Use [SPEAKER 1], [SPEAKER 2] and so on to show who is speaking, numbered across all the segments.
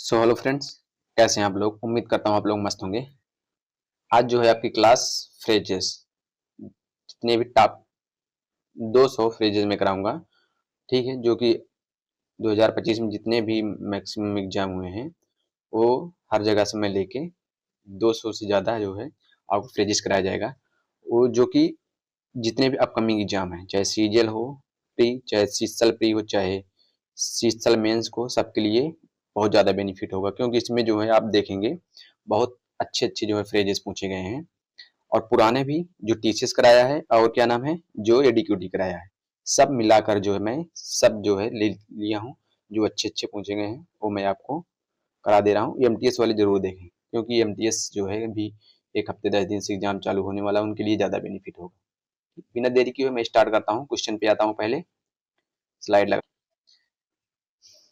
[SPEAKER 1] So hello friends, कैसे हैं आप लोग। उम्मीद करता हूँ आप लोग मस्त होंगे। आज जो है आपकी क्लास फ्रेजेस, जितने भी टॉप 200 फ्रेजेस में कराऊंगा। ठीक है, जो कि 2025 में जितने भी मैक्सिमम एग्जाम हुए हैं वो हर जगह से मैं लेके 200 से ज़्यादा जो है आपको फ्रेजेस कराया जाएगा। वो जो कि जितने भी अपकमिंग एग्जाम हैं, चाहे सीजीएल हो प्री, चाहे सीसल प्री हो, चाहे सीसल मेंस को, सबके लिए बहुत ज़्यादा बेनिफिट होगा। क्योंकि इसमें जो है आप देखेंगे बहुत अच्छे अच्छे जो है फ्रेजेस पूछे गए हैं, और पुराने भी जो टीसीएस कराया है और क्या नाम है जो एडीक्यूटी कराया है, सब मिलाकर जो है मैं सब जो है ले लिया हूँ। जो अच्छे अच्छे पूछे गए हैं वो मैं आपको करा दे रहा हूँ। एमटीएस वाले जरूर देखें, क्योंकि एमटीएस जो है अभी एक हफ्ते 10 दिन से एग्जाम चालू होने वाला है, उनके लिए ज़्यादा बेनिफिट होगा। बिना देरी किए हुए मैं स्टार्ट करता हूँ, क्वेश्चन पे आता हूँ। पहले स्लाइड लगा,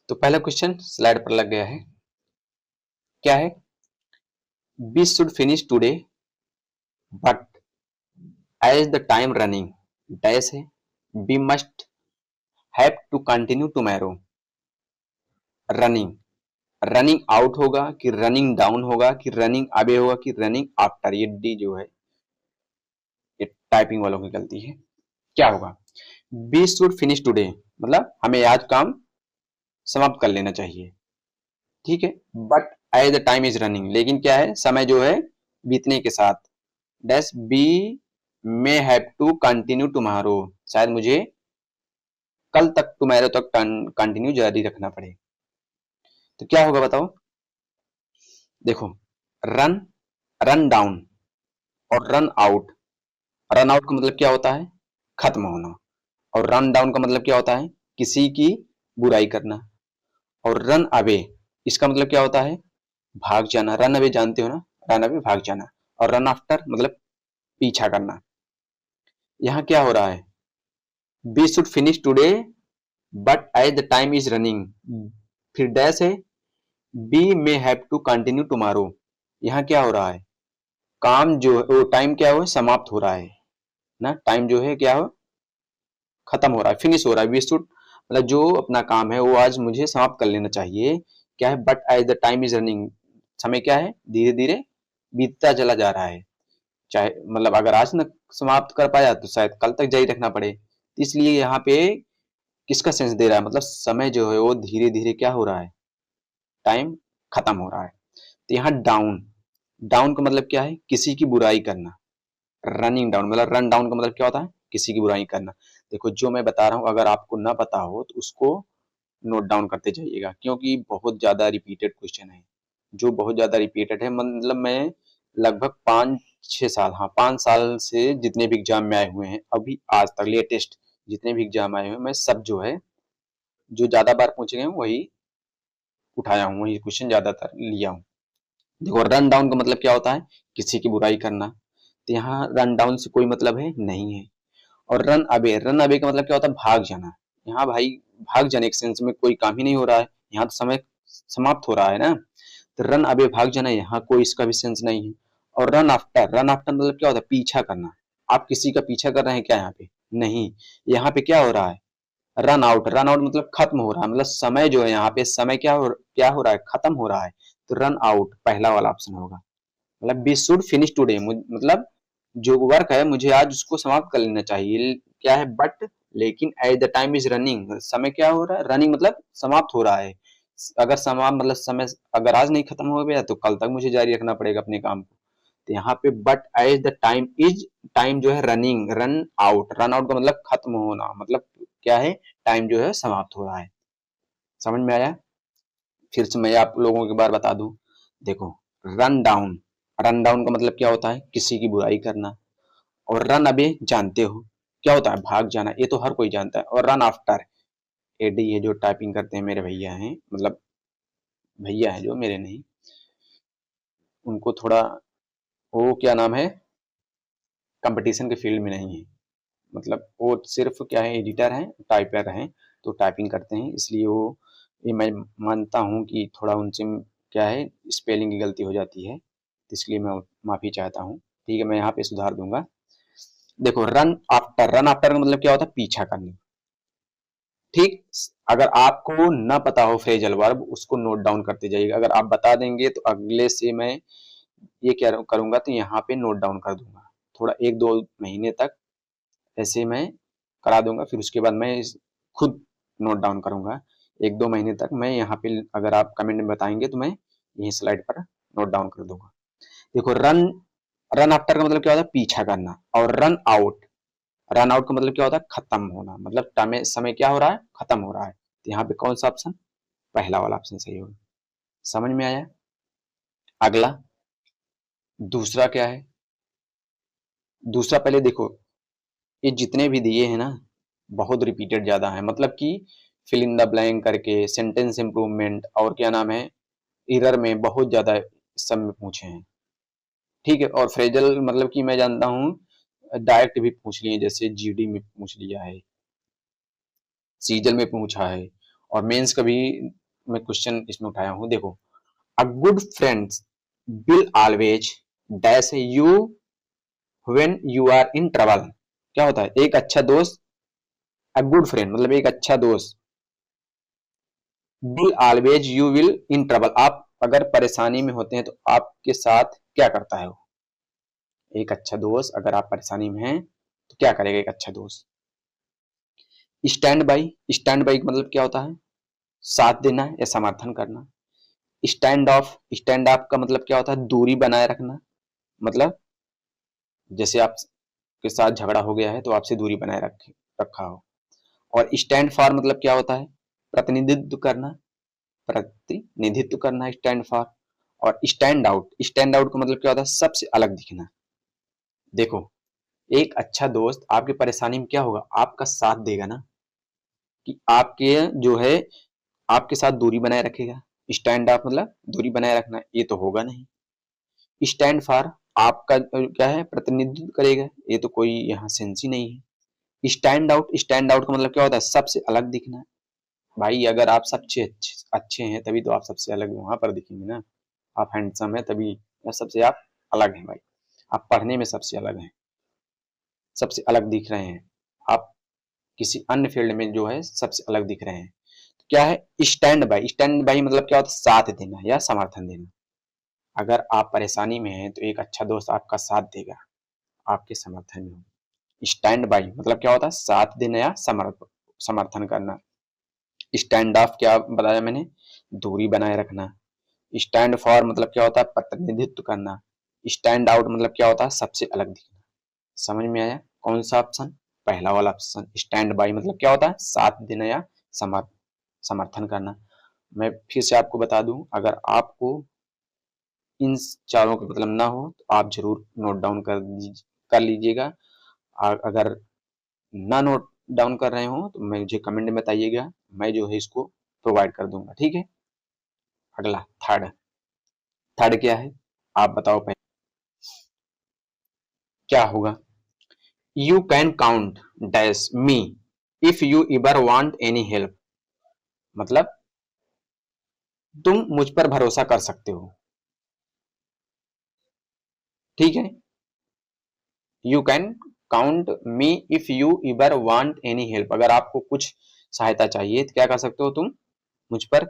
[SPEAKER 1] तो पहला क्वेश्चन स्लाइड पर लग गया है। क्या है? We should finish today but as the time running dash है, we must have to continue tomorrow. Running, running out होगा कि रनिंग डाउन होगा कि रनिंग अवे होगा कि रनिंग आफ्टर। ये डी जो है ये टाइपिंग वालों की गलती है। क्या होगा? वी शुड फिनिश टुडे मतलब हमें आज काम समाप्त कर लेना चाहिए। ठीक है, but as the time is running, लेकिन क्या है, समय जो है बीतने के साथ dash we may have to continue tomorrow, शायद मुझे कल तक टुमारो तक कंटिन्यू जारी रखना पड़े। तो क्या होगा बताओ। देखो, रन, रन डाउन और रन आउट। रन आउट का मतलब क्या होता है? खत्म होना। और रन डाउन का मतलब क्या होता है? किसी की बुराई करना। और रन अवे, इसका मतलब क्या होता है? भाग जाना। रन अवे जानते हो ना, रन अवे भाग जाना। और रन आफ्टर मतलब पीछा करना। यहाँ क्या हो रहा है? We should finish today but as the time is running, फिर डैश है, we may have to continue tomorrow. यहाँ क्या हो रहा है? काम जो है वो टाइम क्या हो, समाप्त हो रहा है ना। टाइम जो है क्या हो, खत्म हो रहा है, फिनिश हो रहा है। वी शुड मतलब जो अपना काम है वो आज मुझे समाप्त कर लेना चाहिए। क्या है? But as the time is running, समय क्या है, धीरे धीरे बीतता चला जा रहा है। चाहे मतलब अगर आज न समाप्त कर पाया तो शायद कल तक जारी रखना पड़े। इसलिए यहाँ पे किसका सेंस दे रहा है, मतलब समय जो है वो धीरे धीरे क्या हो रहा है, टाइम खत्म हो रहा है। तो यहाँ डाउन, डाउन का मतलब क्या है? किसी की बुराई करना। रनिंग डाउन मतलब रन डाउन का मतलब क्या होता है? किसी की बुराई करना। देखो जो मैं बता रहा हूँ अगर आपको ना पता हो तो उसको नोट डाउन करते जाइएगा, क्योंकि बहुत ज्यादा रिपीटेड क्वेश्चन है। जो बहुत ज्यादा रिपीटेड है, मतलब मैं लगभग 5-6 साल, हाँ 5 साल से जितने भी एग्जाम में आए हुए हैं अभी आज तक लेटेस्ट जितने भी एग्जाम आए हुए हैं, मैं सब जो है जो ज्यादा बार पूछे गए हैं वही उठाया हूँ, वही क्वेश्चन ज्यादातर लिया हूँ। देखो रन डाउन का मतलब क्या होता है? किसी की बुराई करना। तो यहाँ रन डाउन से कोई मतलब है नहीं है। और रन अवे, रन अवे का मतलब क्या होता है? भाग जाना। यहाँ भाई भाग जाने के सेंस में कोई काम ही नहीं हो रहा है, यहाँ तो समय समाप्त हो रहा है ना। तो रन अवे भाग जाना, यहाँ कोई इसका भी सेंस नहीं है। और रन आफ्टर, रन आफ्टर मतलब क्या होता है? पीछा करना। आप किसी का पीछा कर रहे हैं क्या यहाँ पे? नहीं। यहाँ पे क्या हो रहा है? रन आउट, रन आउट मतलब खत्म हो रहा है, मतलब समय जो है यहाँ पे समय क्या हो रहा है? खत्म हो रहा है। तो रन आउट पहला वाला ऑप्शन होगा। मतलब वी शुड फिनिश टुडे मतलब जो वर्क है मुझे आज उसको समाप्त कर लेना चाहिए। क्या है? बट लेकिन at the time is running, समय क्या हो रहा है? रनिंग मतलब समाप्त हो रहा है। अगर समाप्त मतलब समय अगर आज नहीं खत्म हो गया तो कल तक मुझे जारी रखना पड़ेगा अपने काम को। तो यहाँ पे but as the time is, time जो है running, run out, run out का मतलब खत्म होना, मतलब क्या है? टाइम जो है समाप्त हो रहा है। समझ में आया? फिर से मैं आप लोगों के बार बता दूं। देखो, रन डाउन, रन डाउन का मतलब क्या होता है? किसी की बुराई करना। और रन अवे जानते हो क्या होता है? भाग जाना, ये तो हर कोई जानता है। और रन आफ्टर, एडी ये जो टाइपिंग करते हैं मेरे भैया हैं, मतलब भैया हैं जो मेरे नहीं, उनको थोड़ा वो क्या नाम है, कंपटीशन के फील्ड में नहीं है। मतलब वो सिर्फ क्या है, एडिटर हैं, टाइपर हैं, तो टाइपिंग करते हैं, इसलिए वो ये मैं मानता हूँ कि थोड़ा उनसे क्या है स्पेलिंग की गलती हो जाती है, तो इसलिए मैं माफ़ी चाहता हूँ। ठीक है, मैं यहाँ पे सुधार दूंगा। देखो रन आफ्टर, रन आफ्टर का मतलब क्या होता है? पीछा करना। ठीक। अगर आपको ना पता हो फ्रेजल वर्ब, उसको नोट डाउन करते जाइएगा। अगर आप बता देंगे तो अगले से मैं ये क्या करूंगा, तो यहाँ पे नोट डाउन कर दूंगा। थोड़ा 1-2 महीने तक ऐसे मैं करा दूंगा, फिर उसके बाद मैं खुद नोट डाउन करूंगा। 1-2 महीने तक मैं यहाँ पे, अगर आप कमेंट में बताएंगे तो मैं यही स्लाइड पर नोट डाउन कर दूंगा। देखो, रन रन आफ्टर का मतलब क्या होता है, पीछा करना। और रन आउट का मतलब क्या होता है, खत्म होना। मतलब समय क्या हो रहा है, खत्म हो रहा है। तो यहाँ पे कौन सा ऑप्शन, पहला वाला ऑप्शन सही होगा। समझ में आया। अगला दूसरा क्या है, दूसरा पहले देखो, ये जितने भी दिए हैं ना, बहुत रिपीटेड ज्यादा है। मतलब कि फिल इन द ब्लैंक करके, सेंटेंस इंप्रूवमेंट, और क्या नाम है, इरर में बहुत ज्यादा सब में पूछे हैं। ठीक है। और फ्रेजल मतलब कि मैं जानता हूँ डायरेक्ट भी पूछ लिए, जैसे जीडी में पूछ लिया है, सीजल में पूछा है, और मेंस का भी मैं क्वेश्चन इसमें उठाया हूँ। देखो, a good friends will always dash you when you are in trouble. क्या होता है, एक अच्छा दोस्त, अ गुड फ्रेंड मतलब एक अच्छा दोस्त, will always you will in trouble, आप अगर परेशानी में होते हैं तो आपके साथ क्या करता है वो। एक अच्छा दोस्त, अगर आप परेशानी में हैं तो क्या करेगा एक अच्छा दोस्त। स्टैंड बाई का मतलब क्या होता है, साथ देना या समर्थन करना। स्टैंड ऑफ का मतलब क्या होता है, दूरी बनाए रखना। मतलब जैसे आपके साथ झगड़ा हो गया है तो आपसे दूरी बनाए रखा हो। और स्टैंड फॉर मतलब क्या होता है, प्रतिनिधित्व करना, प्रतिनिधित्व करना स्टैंड फॉर। और स्टैंड आउट का मतलब क्या होता है, सबसे अलग दिखना। देखो, एक अच्छा दोस्त आपकी परेशानी में क्या होगा, आपका साथ देगा ना, कि आपके जो है आपके साथ दूरी बनाए रखेगा। स्टैंड अप मतलब दूरी बनाए रखना, ये तो होगा नहीं। स्टैंड फॉर आपका क्या है, प्रतिनिधित्व करेगा, ये तो कोई यहाँ सेंस ही नहीं है। स्टैंड आउट का मतलब क्या होता है, सबसे अलग दिखना। भाई अगर आप सबसे अच्छे हैं तभी तो आप सबसे अलग वहां पर दिखेंगे ना। आप हैंडसम है तभी सबसे आप अलग हैं भाई। आप पढ़ने में सबसे अलग हैं, सबसे अलग दिख रहे हैं। आप किसी अन्य फील्ड में जो है सबसे अलग दिख रहे हैं। तो क्या है, स्टैंड बाई मतलब क्या होता है, साथ देना या समर्थन देना। अगर आप परेशानी में हैं तो एक अच्छा दोस्त आपका साथ देगा, आपके समर्थन में हो। स्टैंड बाई मतलब क्या होता है, साथ देना या समर्थन करना। स्टैंड ऑफ क्या बताया मैंने, दूरी बनाए रखना। स्टैंड फॉर मतलब क्या होता है, प्रतिनिधित्व करना। स्टैंड आउट मतलब क्या होता है, सबसे अलग दिखना। समझ में आया कौन सा ऑप्शन, पहला वाला ऑप्शन। स्टैंड बाई मतलब क्या होता है, साथ देना या समर्थन करना। मैं फिर से आपको बता दूं, अगर आपको इन चारों का मतलब ना हो तो आप जरूर नोट डाउन कर लीजिएगा। अगर ना नोट डाउन कर रहे हो तो मुझे कमेंट में बताइएगा, मैं जो है इसको प्रोवाइड कर दूंगा। ठीक है। अगला थर्ड क्या है, आप बताओ पहले क्या होगा। You can count dash me if you ever want any help. मतलब तुम मुझ पर भरोसा कर सकते हो। ठीक है। You can count me if you ever want any help, अगर आपको कुछ सहायता चाहिए तो क्या कर सकते हो तुम, मुझ पर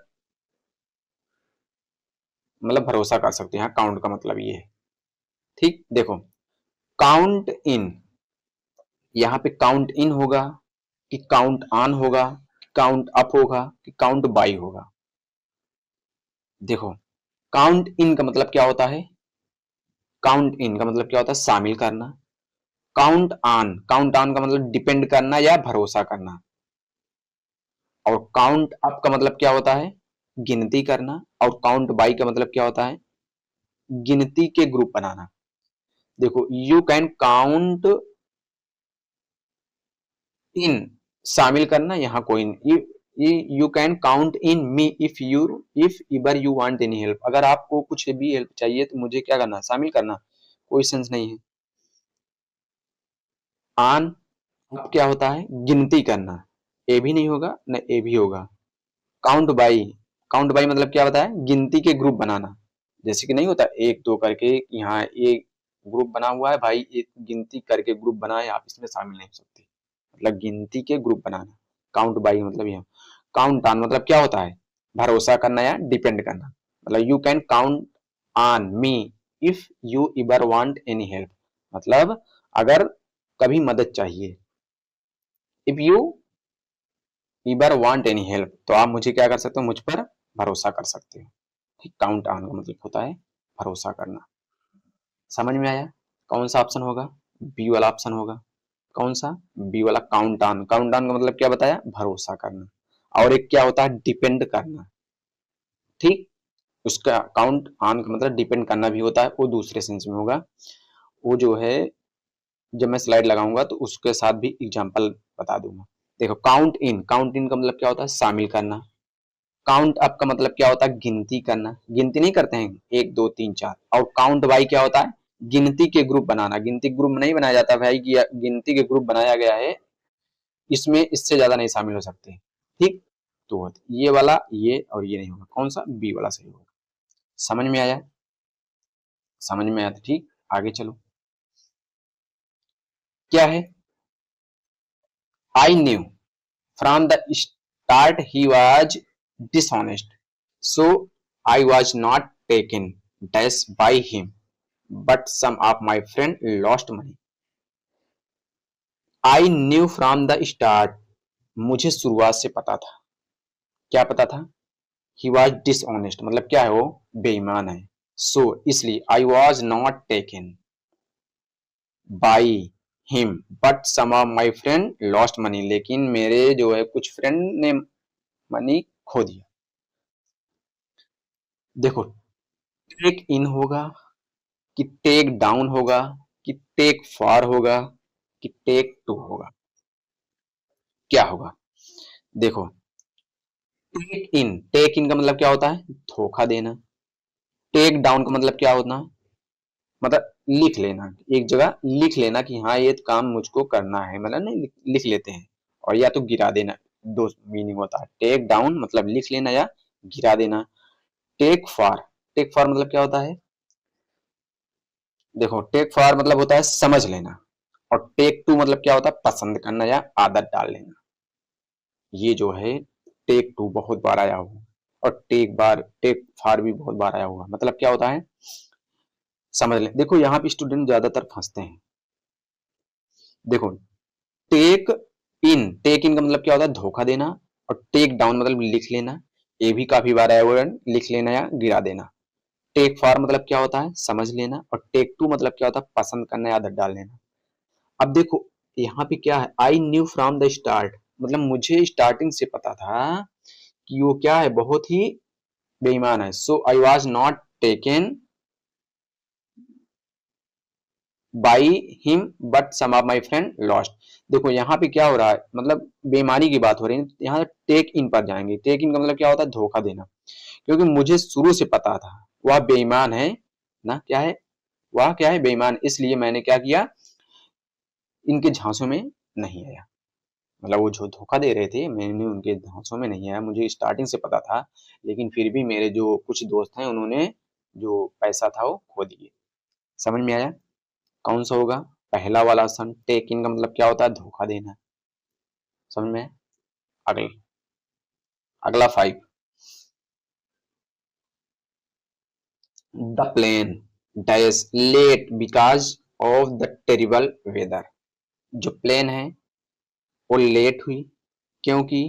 [SPEAKER 1] मतलब भरोसा कर सकते हो। यहाँ काउंट का मतलब ये है। ठीक। देखो, काउंट इन, यहाँ पे काउंट इन होगा कि काउंट ऑन होगा, काउंट अप होगा कि काउंट बाई होगा। देखो, काउंट इन का मतलब क्या होता है, काउंट इन का मतलब क्या होता है, शामिल करना। काउंट ऑन का मतलब डिपेंड करना या भरोसा करना। और काउंट अप का मतलब क्या होता है, गिनती करना। और काउंट बाई का मतलब क्या होता है, गिनती के ग्रुप बनाना। देखो, यू कैन काउंट इन, शामिल करना, यहाँ कोई you can count in me if इवर you want any help, अगर आपको कुछ भी हेल्प चाहिए तो मुझे क्या करना, शामिल करना। कोई सेंस नहीं है। ऑन अब क्या होता है, गिनती करना। ए भी नहीं होगा न ए भी होगा। काउंट बाई, काउंट बाई मतलब क्या होता है, गिनती के ग्रुप बनाना। जैसे कि नहीं होता एक दो करके, यहाँ एक ग्रुप बना हुआ है भाई, एक गिनती करके ग्रुप बनाए, आप इसमें शामिल नहीं हो सकते। मतलब गिनती के ग्रुप बनाना। काउंट बाई मतलब ये, काउंट ऑन मतलब क्या होता है, भरोसा करना या डिपेंड करना। मतलब you can count on me if you ever want any help, मतलब अगर कभी मदद चाहिए, if you ever want any help, तो आप मुझे क्या कर सकते हो, मुझ पर भरोसा कर सकते हो। ठीक, काउंट ऑन का मतलब होता है भरोसा करना। समझ में आया? कौन सा ऑप्शन होगा? बी वाला ऑप्शन होगा। कौन सा? बी वाला, काउंट ऑन। काउंट ऑन का मतलब क्या बताया? भरोसा करना। और एक क्या होता है? डिपेंड करना। ठीक, उसका काउंट ऑन का मतलब डिपेंड करना भी होता है, वो दूसरे सेंस में होगा। वो जो है जब मैं स्लाइड लगाऊंगा तो उसके साथ भी एग्जांपल बता दूंगा। देखो, काउंट इन, काउंट इन का मतलब क्या होता है? शामिल करना। काउंट अप का मतलब क्या होता है? गिनती करना। गिनती नहीं करते हैं 1 2 3 4। और काउंट बाई क्या होता है? गिनती के ग्रुप बनाना। गिनती ग्रुप नहीं बनाया जाता भाई, गिनती के ग्रुप बनाया गया है, इसमें इससे ज्यादा नहीं शामिल हो सकते। ठीक, तो ये वाला, ये और ये नहीं होगा। कौन सा? बी वाला सही होगा। समझ में आया? समझ में आया तो ठीक, आगे चलो। क्या है? I knew from the start he was dishonest, so I was not taken dash by him, but some of my friend lost money. I knew from the start, मुझे शुरुआत से पता था। क्या पता था? ही वॉज डिसऑनेस्ट मतलब क्या है? वो बेईमान है। सो इसलिए I was not taken by him, but some of my friend lost money, लेकिन मेरे जो है कुछ फ्रेंड ने मनी खो दिया। देखो, टेक इन होगा कि टेक डाउन होगा कि टेक फॉर होगा कि टेक टू होगा? क्या होगा? देखो, टेक इन का मतलब क्या होता है? धोखा देना। टेक डाउन का मतलब क्या होता है? मतलब लिख लेना, एक जगह लिख लेना कि हाँ ये काम मुझको करना है, मतलब नहीं लिख लेते हैं। और या तो गिरा देना, दो मीनिंग होता है। टेक डाउन मतलब लिख लेना या गिरा देना। टेक फॉर, टेक फॉर मतलब क्या होता है? देखो, टेक फॉर मतलब होता है समझ लेना। और टेक टू मतलब क्या होता है? पसंद करना या आदत डाल लेना। ये जो है टेक टू बहुत बार आया हुआ, और टेक फॉर भी बहुत बार आया हुआ। मतलब क्या होता है? समझ लें। देखो यहाँ पे स्टूडेंट ज्यादातर फंसते हैं। देखो, टेक इन का मतलब क्या होता है? धोखा देना। और टेक डाउन मतलब लिख लेना, ये भी काफी बार आया हुआ है, लिख लेना या गिरा देना। टेक फॉर मतलब क्या होता है? समझ लेना। और टेक टू मतलब क्या होता है? पसंद करना या आदत डाल लेना। अब देखो यहाँ पे क्या है? I knew from the start मतलब मुझे स्टार्टिंग से पता था कि वो क्या है? बहुत ही बेईमान है। So I was not taken by him, but some of my friend lost. देखो यहाँ पे क्या हो रहा है? मतलब बेईमानी की बात हो रही है। यहाँ टेक इन पर जाएंगे। टेक इन का मतलब क्या होता है? धोखा देना। क्योंकि मुझे शुरू से पता था वह बेईमान है ना, क्या है? वह क्या है? बेईमान। इसलिए मैंने क्या किया? इनके झांसों में नहीं आया। मतलब वो जो धोखा दे रहे थे, मैंने उनके झांसों में नहीं आया। मुझे स्टार्टिंग से पता था, लेकिन फिर भी मेरे जो कुछ दोस्त हैं उन्होंने जो पैसा था वो खो दिए। समझ में आया? कौन सा होगा? पहला वाला ऑप्शन। टेक इन का मतलब क्या होता है? धोखा देना। समझ में? अगला, अगला 5। The plane dash late because of the terrible weather. जो प्लेन है वो लेट हुई क्योंकि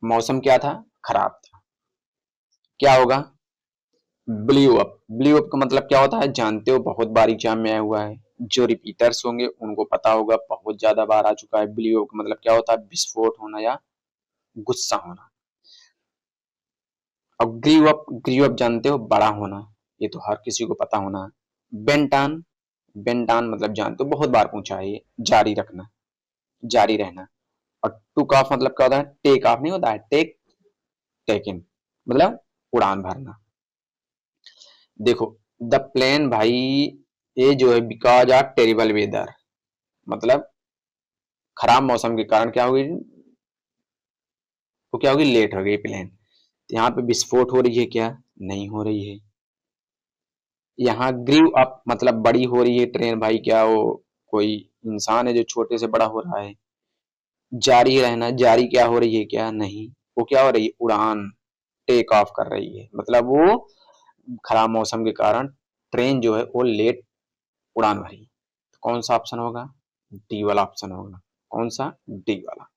[SPEAKER 1] मौसम क्या था? खराब था। क्या होगा? Blue up. ब्ल्यू अप का मतलब क्या होता है? जानते हो, बहुत बार एग्जाम में आया हुआ है। जो रिपीटर्स होंगे उनको पता होगा, बहुत ज्यादा बार आ चुका है। ब्ल्यू अप का मतलब क्या होता है? विस्फोट होना या गुस्सा होना। और ग्रीव अप जानते हो? बड़ा होना। ये तो हर किसी को पता होना है। बेंटान, बेंटान मतलब जानते हो, बहुत बार पूछा है ये। जारी रखना, जारी रहना। और टुक ऑफ मतलब क्या होता है? टेक ऑफ नहीं होता है, टेक इन मतलब उड़ान भरना। देखो, द प्लेन भाई, ये जो है बिकॉज ऑफ टेरिबल वेदर मतलब खराब मौसम के कारण क्या होगी? वो क्या होगी? लेट हो गई प्लेन। तो यहाँ पे विस्फोट हो रही है क्या? नहीं हो रही है। यहाँ ग्रीव अप मतलब बड़ी हो रही है ट्रेन भाई, क्या वो कोई इंसान है जो छोटे से बड़ा हो रहा है? जारी रहना, जारी क्या हो रही है, क्या नहीं, वो क्या हो रही है, उड़ान, टेक ऑफ कर रही है, मतलब वो खराब मौसम के कारण ट्रेन जो है वो लेट उड़ान भरी। तो कौन सा ऑप्शन होगा, डी वाला ऑप्शन होगा। कौन सा, डी वाला।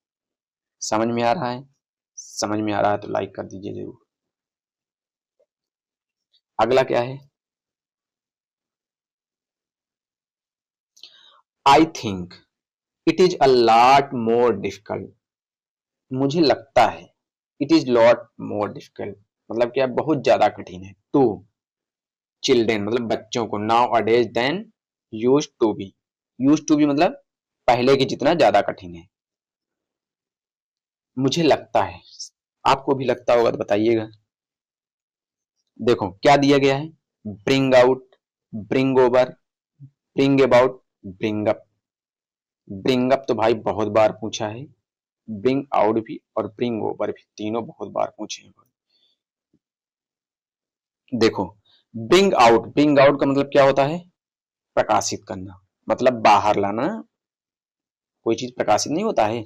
[SPEAKER 1] समझ में आ रहा है, समझ में आ रहा है तो लाइक कर दीजिए जरूर। अगला क्या है, आई think it is a lot more difficult, मुझे लगता है, it is lot more difficult मतलब क्या, बहुत ज्यादा कठिन है, टू चिल्ड्रेन मतलब बच्चों को, nowadays then used to be, used to be मतलब पहले की जितना ज्यादा कठिन है। मुझे लगता है, आपको भी लगता होगा तो बताइएगा। देखो क्या दिया गया है, bring out, bring over, bring about, bring up. Bring up तो भाई बहुत बार पूछा है, ब्रिंग आउट भी और ब्रिंग ओवर भी, तीनों बहुत बार पूछे हैं। देखो ब्रिंग आउट का मतलब क्या होता है, प्रकाशित करना, मतलब बाहर लाना, कोई चीज प्रकाशित नहीं होता है,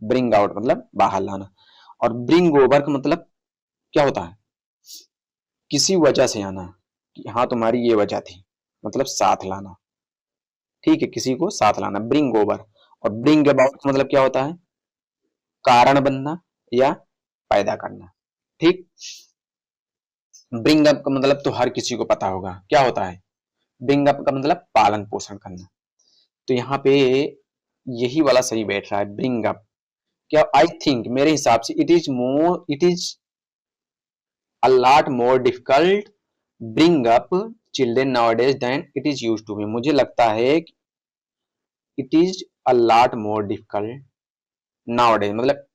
[SPEAKER 1] ब्रिंग आउट मतलब बाहर लाना। और ब्रिंग ओवर का मतलब क्या होता है, किसी वजह से आना, कि हाँ तुम्हारी ये वजह थी, मतलब साथ लाना, ठीक है, किसी को साथ लाना, ब्रिंग ओवर। और ब्रिंग अबाउट का मतलब क्या होता है, कारण बनना या पैदा करना, ठीक। ब्रिंग अप का मतलब तो हर किसी को पता होगा क्या होता है, ब्रिंग अप का मतलब पालन पोषण करना। तो यहाँ पे यही वाला सही बैठ रहा है, ब्रिंग अप। क्या, आई थिंक मेरे हिसाब से it is a lot more difficult bring up children nowadays then it is used to be, मुझे लगता है it is a lot more difficult nowadays मतलब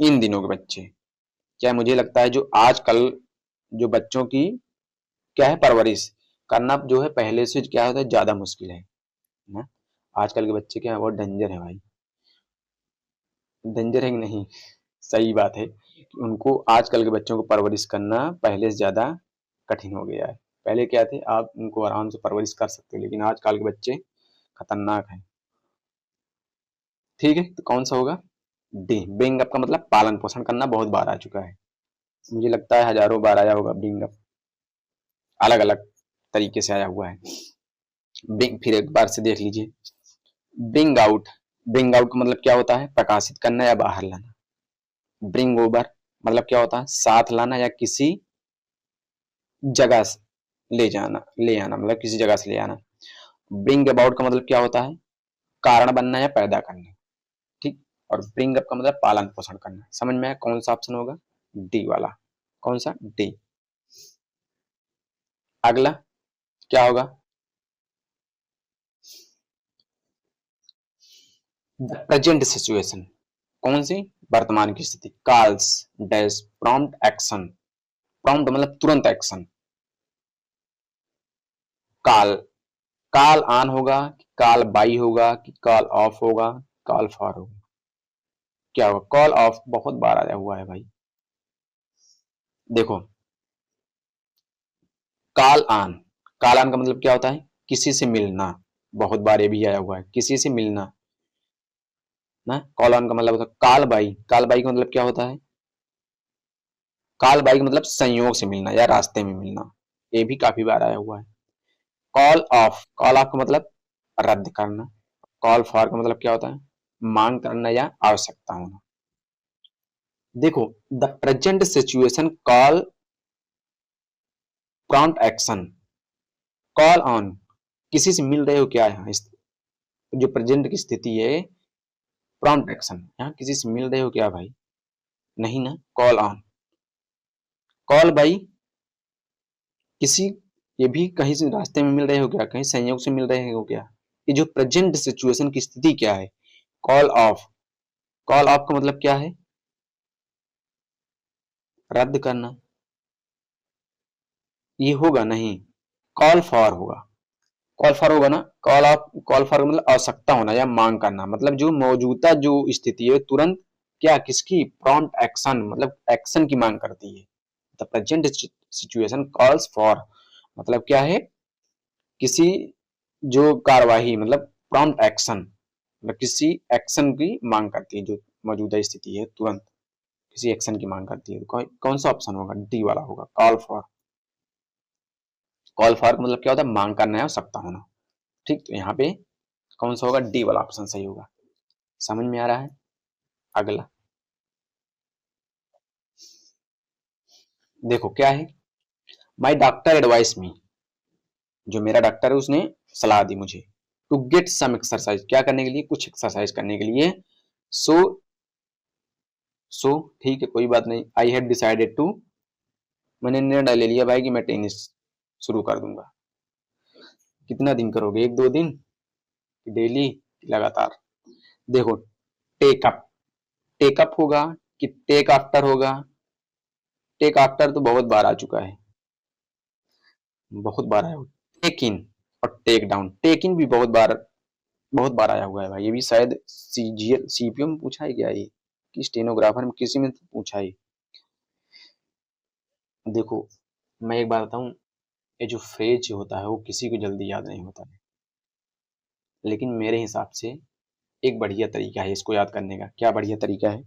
[SPEAKER 1] इन दिनों के बच्चे, क्या मुझे लगता है जो आजकल जो बच्चों की क्या है परवरिश करना जो है पहले से क्या होता है ज्यादा मुश्किल है ना। आजकल के बच्चे क्या है बहुत डेंजर है भाई, डेंजर है कि नहीं, सही बात है कि उनको आजकल के बच्चों को परवरिश करना पहले से ज्यादा कठिन हो गया है। पहले क्या थे, आप उनको आराम से परवरिश कर सकते हो, लेकिन आजकल के बच्चे खतरनाक हैं। ठीक है, तो कौन सा होगा, डी, ब्रिंग अप का मतलब पालन पोषण करना, बहुत बार आ चुका है, मुझे लगता है हजारों बार आया होगा ब्रिंग अप, अलग अलग तरीके से आया हुआ है। ब्रिंग फिर एक बार से देख लीजिए, ब्रिंग आउट, ब्रिंग आउट का मतलब क्या होता है, प्रकाशित करना या बाहर लाना। ब्रिंग ओवर मतलब क्या होता है, साथ लाना या किसी जगह से ले जाना, ले आना मतलब किसी जगह से ले आना। ब्रिंग अबाउट का मतलब क्या होता है, कारण बनना या पैदा करना, ठीक। और ब्रिंग अप का मतलब पालन पोषण करना। समझ में आया कौन सा ऑप्शन होगा, डी वाला। कौन सा, डी। अगला क्या होगा, द प्रेजेंट सिचुएशन, कौन सी, वर्तमान की स्थिति, calls dash prompt action, prompt मतलब तुरंत एक्शन, कॉल, कॉल ऑन होगा, कॉल बाई होगा, कि कॉल ऑफ होगा, कॉल फॉर होगा, क्या होगा, कॉल ऑफ बहुत बार आया हुआ है भाई। देखो कॉल ऑन, कॉल ऑन का मतलब क्या होता है, किसी से मिलना, बहुत बार ये भी आया हुआ है, किसी से मिलना ना। कॉल ऑन का मतलब होता है कॉल बाई, कॉल बाई का मतलब क्या होता है, कॉल बाई का मतलब संयोग से मिलना या रास्ते में मिलना, ये भी काफी बार आया हुआ है। कॉल ऑफ, कॉल ऑफ का मतलब रद्द करना। कॉल फॉर का मतलब क्या होता है, मांग करना या आवश्यकता होना। देखो the present situation call prompt action, call on, किसी से मिल रहे हो क्या, यहाँ जो प्रेजेंट की स्थिति है, प्रॉम्प्ट एक्शन, यहाँ किसी से मिल रहे हो क्या भाई, नहीं ना, कॉल ऑन। कॉल बाई, किसी, ये भी कहीं से रास्ते में मिल रहे हो क्या, कहीं संयोग से मिल रहे हो क्या, ये जो प्रेजेंट सिचुएशन की स्थिति क्या है, कॉल ऑफ। कॉल ऑफ का मतलब क्या है, रद्द करना, ये होगा नहीं, कॉल फॉर होगा, कॉल फॉर होगा ना, कॉल ऑफ, कॉल फॉर मतलब आवश्यकता होना या मांग करना, मतलब जो मौजूदा जो स्थिति है तुरंत क्या, किसकी, प्रॉम्प्ट एक्शन मतलब एक्शन की मांग करती है। The present situation calls for मतलब क्या है, किसी जो कार्यवाही मतलब प्रॉम्प्ट एक्शन, मतलब किसी एक्शन की मांग करती है, जो मौजूदा स्थिति है तुरंत किसी एक्शन की मांग करती है। तो कौन सा ऑप्शन होगा? डी वाला होगा, कॉल फॉर। कॉल फॉर मतलब क्या होता है? मांग करना है, आवश्यकता होना। ठीक, तो यहाँ पे कौन सा होगा? डी वाला ऑप्शन सही होगा। समझ में आ रहा है? अगला देखो क्या है, माई डॉक्टर एडवाइस मी, जो मेरा डॉक्टर है उसने सलाह दी मुझे, टू गेट सम एक्सरसाइज, क्या करने के लिए? कुछ एक्सरसाइज करने के लिए। सो सो ठीक है, कोई बात नहीं। आई हैव डिसाइडेड टू, मैंने निर्णय ले लिया भाई कि मैं टेनिस शुरू कर दूंगा। कितना दिन करोगे? एक दो दिन, डेली, लगातार? देखो, टेकअप, टेकअप होगा कि टेक आफ्टर होगा? टेक आफ्टर तो बहुत बार आ चुका है, बहुत बार आया। टेक इन और टेक डाउन, टेक इन भी बहुत बार आया हुआ है भाई। ये भी शायद सीजीएल सीपीओ में पूछा है क्या ये, कि स्टेनोग्राफर में किसी में तो पूछा है। देखो मैं एक बात बताऊं, ये जो फ्रेज होता है वो किसी को जल्दी याद नहीं होता है, लेकिन मेरे हिसाब से एक बढ़िया तरीका है इसको याद करने का। क्या बढ़िया तरीका है?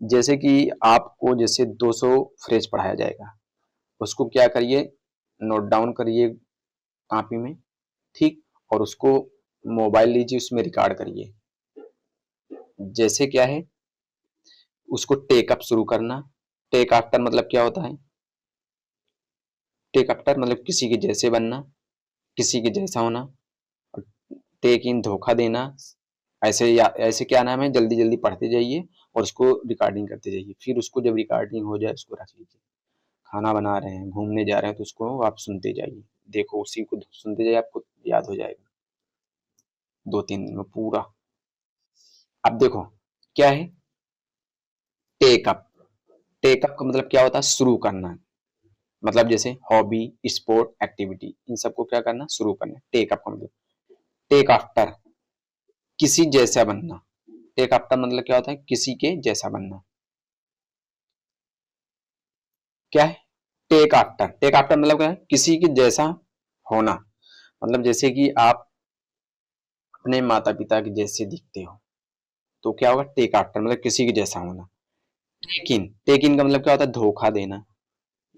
[SPEAKER 1] जैसे कि आपको जैसे 200 फ्रेज पढ़ाया जाएगा, उसको क्या करिए, नोट डाउन करिए कॉपी में, ठीक, और उसको मोबाइल लीजिए, उसमें रिकॉर्ड करिए। जैसे क्या है, उसको टेक अप शुरू करना। टेक आफ्टर मतलब क्या होता है? टेक आफ्टर मतलब किसी के जैसे बनना, किसी के जैसा होना। और टेक इन धोखा देना। ऐसे या ऐसे क्या नाम है, जल्दी जल्दी पढ़ते जाइए और उसको रिकॉर्डिंग करते जाइए। फिर उसको जब रिकॉर्डिंग हो जाए उसको रख लीजिए। खाना बना रहे हैं, घूमने जा रहे हैं, तो उसको आप सुनते जाइए। देखो उसी को सुनते जाइए, आपको याद हो जाएगा 2-3 दिन में पूरा। अब देखो क्या है, टेकअप। टेकअप का मतलब क्या होता है? शुरू करना। मतलब जैसे हॉबी, स्पोर्ट, एक्टिविटी, इन सबको क्या करना? शुरू करना। टेकअप का मतलब। टेक आफ्टर, किसी जैसा बनना। टेक आफ्टर मतलब क्या होता है? किसी के जैसा बनना। क्या है? टेक आफ्टर, टेक आफ्टर मतलब क्या है? किसी के जैसा होना। मतलब जैसे कि आप अपने माता पिता के जैसे दिखते हो, तो क्या होगा? टेक आफ्टर मतलब किसी के जैसा होना। टेक इन, टेक इन का मतलब क्या होता है? धोखा देना,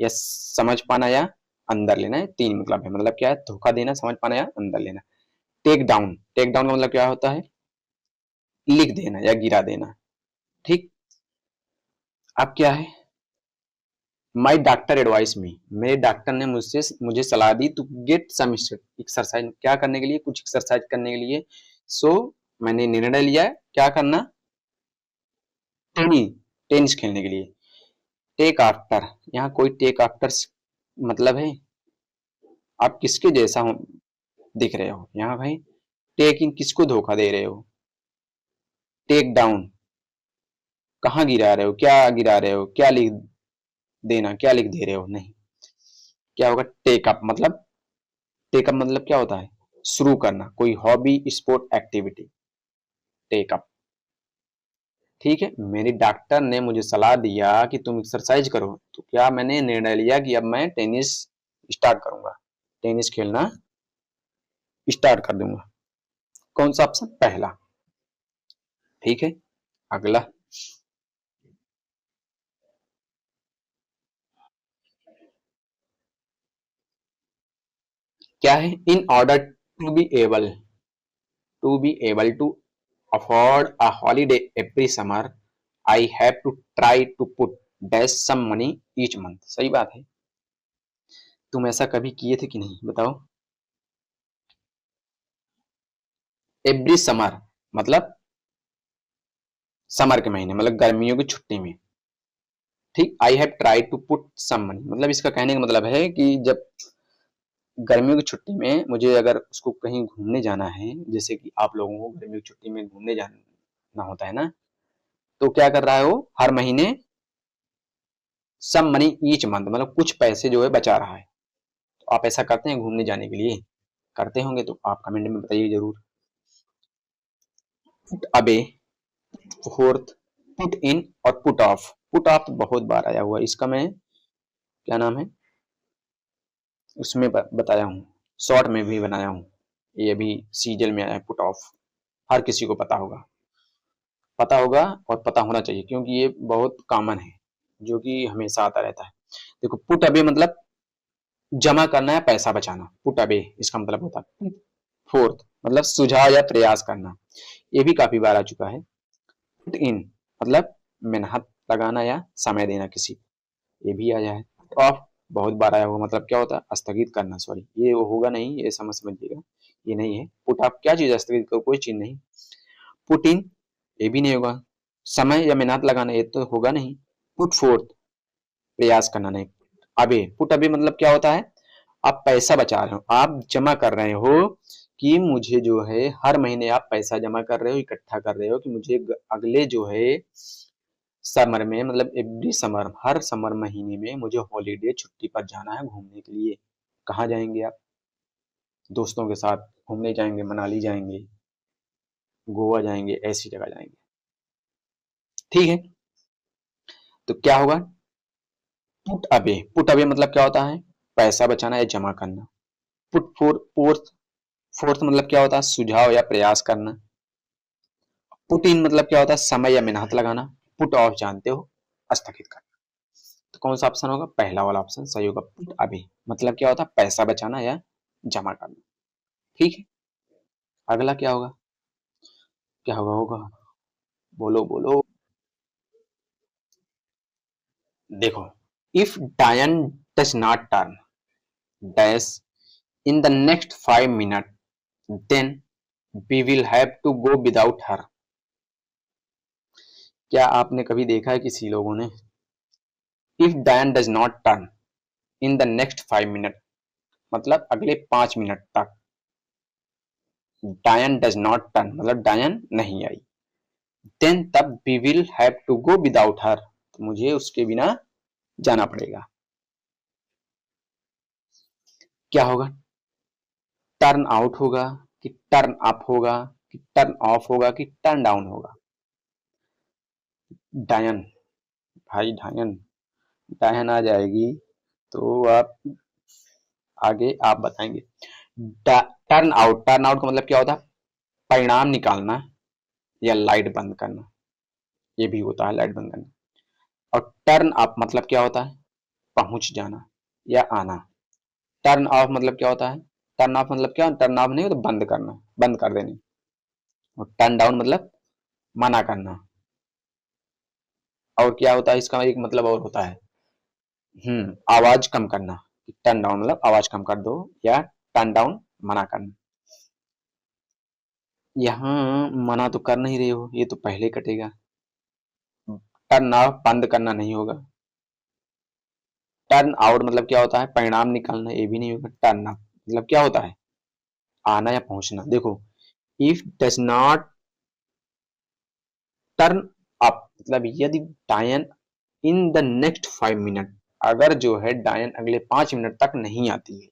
[SPEAKER 1] या समझ पाना, या अंदर लेना है। तीन मतलब है, मतलब क्या है? धोखा देना, समझ पाना, या अंदर लेना। टेक डाउन, टेक डाउन का मतलब क्या होता है? लिख देना या गिरा देना। ठीक, अब क्या है, माई डॉक्टर एडवाइस मी, मेरे डॉक्टर ने मुझे सलाह दी, टू गेट सम एक्सरसाइज, क्या करने के लिए? कुछ एक्सरसाइज करने के लिए। सो मैंने निर्णय लिया है क्या करना? टेनिस, टेनिस खेलने के लिए। टेक आफ्टर, यहाँ कोई टेक आफ्टर मतलब है? आप किसके जैसा हो दिख रहे हो यहाँ भाई? टेक इन, किसको धोखा दे रहे हो? टेक डाउन, कहाँ गिरा रहे हो? क्या गिरा रहे हो? क्या लिख देना, क्या लिख दे रहे हो? नहीं। क्या होगा? टेकअप मतलब, टेकअप मतलब क्या होता है? शुरू करना, कोई हॉबी, स्पोर्ट, एक्टिविटी। टेकअप, ठीक है। मेरी डॉक्टर ने मुझे सलाह दिया कि तुम एक्सरसाइज करो, तो क्या मैंने निर्णय लिया कि अब मैं टेनिस स्टार्ट करूंगा, टेनिस खेलना स्टार्ट कर दूंगा। कौन सा ऑप्शन? पहला। ठीक है, अगला क्या है? In order to be able to afford a holiday every summer, I have to try to put dash some money each month। सही बात है। तुम ऐसा कभी किए थे कि नहीं, बताओ? एवरी समर मतलब समर के महीने, मतलब गर्मियों की छुट्टी में। ठीक, I have try to put some money, मतलब इसका कहने का मतलब है कि जब गर्मियों की छुट्टी में मुझे अगर उसको कहीं घूमने जाना है, जैसे कि आप लोगों को गर्मियों की छुट्टी में घूमने जाना होता है ना, तो क्या कर रहा है वो? हर महीने सम मनी ईच मंथ, मतलब कुछ पैसे जो है बचा रहा है। तो आप ऐसा करते हैं घूमने जाने के लिए? करते होंगे तो आप कमेंट में बताइए जरूर। पुट अबे, फोर्थ, पुट इन और पुट ऑफ। पुट ऑफ तो बहुत बार आया हुआ है, इसका मैं क्या नाम है उसमें बताया हूँ, शॉर्ट में भी बनाया हूँ। ये अभी सीरियल में आया है, पुट ऑफ। हर किसी को पता होगा, और पता होना चाहिए, क्योंकि ये बहुत कॉमन है, जो कि हमेशा आता रहता है। देखो, पुट अवे मतलब जमा करना है, पैसा बचाना। पुट अवे इसका मतलब होता है। फोर्थ मतलब सुझाव या प्रयास करना, ये भी काफी बार आ चुका है। पुट इन मतलब मेहनत लगाना या समय देना किसी, ये भी आ जाए। ऑफ बहुत बार आया हुआ, मतलब क्या होता है, स्थगित करना। सॉरी, ये वो होगा नहीं, ये समझिएगा, ये नहीं है। पुट ऑफ क्या चीज, स्थगित करो, कोई चीज नहीं। पुट इन ये भी नहीं होगा, समय या मेहनत लगाना ये तो होगा नहीं। पुट फोर्थ प्रयास करना नहीं। अबे पुट अबे मतलब क्या होता है, आप पैसा बचा रहे हो, आप जमा कर रहे हो कि मुझे जो है हर महीने आप पैसा जमा कर रहे हो, इकट्ठा कर रहे हो कि मुझे अगले जो है समर में, मतलब एवरी समर, हर समर महीने में मुझे हॉलीडे छुट्टी पर जाना है घूमने के लिए। कहाँ जाएंगे आप, दोस्तों के साथ घूमने जाएंगे, मनाली जाएंगे, गोवा जाएंगे, ऐसी जगह जाएंगे। ठीक है, तो क्या होगा, पुट अवे मतलब क्या होता है, पैसा बचाना या जमा करना। पुट फोर्थ फोर्थ मतलब क्या होता है, सुझाव या प्रयास करना। पुट इन मतलब क्या होता है, समय या मेहनत लगाना। पुट ऑफ जानते हो, स्थगित करना। तो कौन सा ऑप्शन होगा, पहला वाला ऑप्शन सही होगा। पुट अवे मतलब क्या होता है, पैसा बचाना या जमा करना। ठीक है, अगला क्या होगा, क्या होगा, बोलो बोलो। देखो, if Diane does not turn dash in the next 5 minute then we will have to go without her. क्या आपने कभी देखा है किसी लोगों ने, if Diane does not turn in the next 5 minute, मतलब अगले 5 मिनट तक, डायन डज नॉट टर्न मतलब डायन नहीं आई, देन तब we will have to go without her, तो मुझे उसके बिना जाना पड़ेगा। क्या होगा, टर्न आउट होगा कि टर्न अप होगा कि टर्न ऑफ होगा कि टर्न डाउन होगा। डायन, भाई डायन, डायन आ जाएगी तो आप आगे आप बताएंगे। टर्न आउट का मतलब क्या होता है, परिणाम निकालना या लाइट बंद करना, ये भी होता है लाइट बंद करना। और टर्न अप मतलब क्या होता है, पहुंच जाना या आना। टर्न ऑफ मतलब क्या होता है, टर्न ऑफ मतलब क्या, टर्न ऑफ नहीं हो तो बंद करना, बंद कर देनी। और टर्न डाउन मतलब मना करना। और क्या होता है, इसका एक मतलब और होता है, आवाज कम करना। टर्न डाउन मतलब आवाज कम कर दो, या टर्न डाउन मना करना। यहाँ मना तो कर नहीं रहे हो, ये तो पहले कटेगा। टर्न ऑफ बंद करना नहीं होगा। टर्न आउट मतलब क्या होता है, परिणाम निकालना, ये भी नहीं होगा। टर्न अप मतलब क्या होता है, आना या पहुंचना। देखो, if does not turn up मतलब यदि डायन इन द नेक्स्ट 5 मिनट, अगर जो है डायन अगले 5 मिनट तक नहीं आती है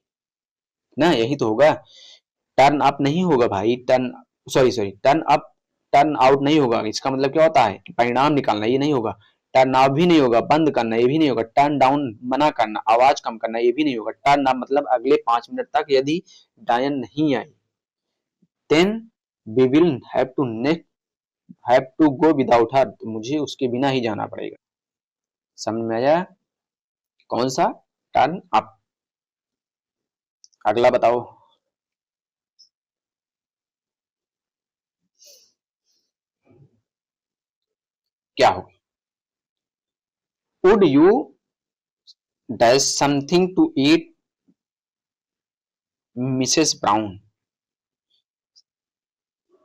[SPEAKER 1] ना, यही तो होगा। टर्न अप नहीं होगा भाई, turn, sorry turn up, turn out नहीं होगा। इसका मतलब क्या होता है, परिणाम निकालना, ये नहीं होगा। टर्न अप भी नहीं होगा, बंद करना ये भी नहीं होगा। टर्न डाउन मना करना, आवाज कम करना, ये भी नहीं होगा। टर्न अप मतलब अगले 5 मिनट तक यदि डायन नहीं आई, then we will have to go without her, तो मुझे उसके बिना ही जाना पड़ेगा। समझ में आया, कौन सा, टर्न अप। अगला बताओ, क्या हो, would you dash something to eat Mrs Brown.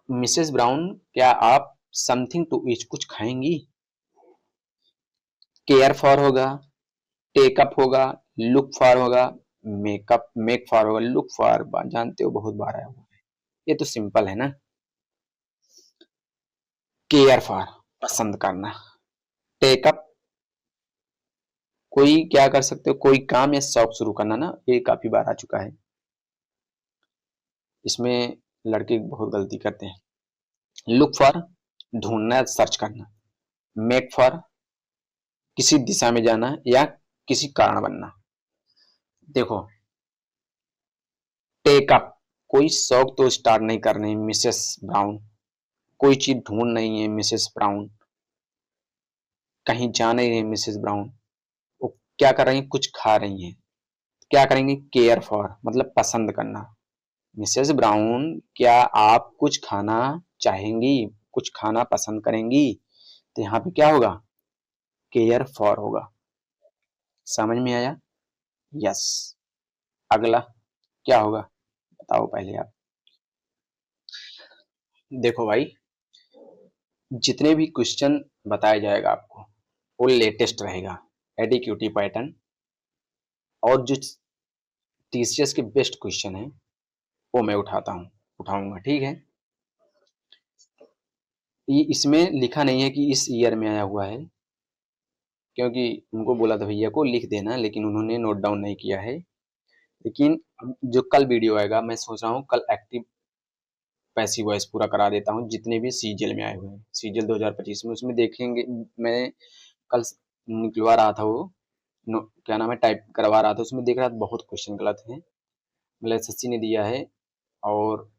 [SPEAKER 1] Mrs Brown, क्या आप समथिंग टू ईट कुछ खाएंगी। केयर फॉर होगा, टेकअप होगा, लुक फॉर होगा, मेक फॉर होगा। लुक फॉर जानते हो, बहुत बार आया हुआ है, ये तो सिंपल है ना। केयर फॉर पसंद करना, टेकअप कोई क्या कर सकते हो, कोई काम या शौक शुरू करना ना, ये काफी बार आ चुका है। इसमें लड़के बहुत गलती करते हैं। लुक फॉर ढूंढना, सर्च करना। मेक फॉर किसी दिशा में जाना या किसी कारण बनना। देखो, टेकअप कोई शौक तो स्टार्ट नहीं कर रही मिसेस ब्राउन, कोई चीज ढूंढ नहीं है मिसेस ब्राउन, कहीं जा नहीं रही मिसेस ब्राउन, वो क्या कर रही हैं, कुछ खा रही हैं। क्या करेंगे, केयर फॉर मतलब पसंद करना। मिसेस ब्राउन क्या आप कुछ खाना चाहेंगी, कुछ खाना पसंद करेंगी, तो यहाँ पे क्या होगा, केयर फॉर होगा। समझ में आया? यस। अगला क्या होगा, बताओ पहले आप। देखो भाई, जितने भी क्वेश्चन बताया जाएगा आपको वो लेटेस्ट रहेगा, एडीक्यूटी पैटर्न, और जो टीसीएस के बेस्ट क्वेश्चन है वो मैं उठाऊंगा, ठीक है। ये इसमें लिखा नहीं है कि इस ईयर में आया हुआ है, क्योंकि उनको बोला था भैया को लिख देना, लेकिन उन्होंने नोट डाउन नहीं किया है। लेकिन जो कल वीडियो आएगा, मैं सोच रहा हूँ कल एक्टिव पैसिव वॉइस पूरा करा देता हूँ, जितने भी सीजीएल में आए हुए हैं, सीजीएल 2025 में, उसमें देखेंगे। मैं कल निकलवा रहा था वो, क्या नाम है, टाइप करवा रहा था, उसमें देख रहा था बहुत क्वेश्चन गलत है, मतलब एसएससी ने दिया है। और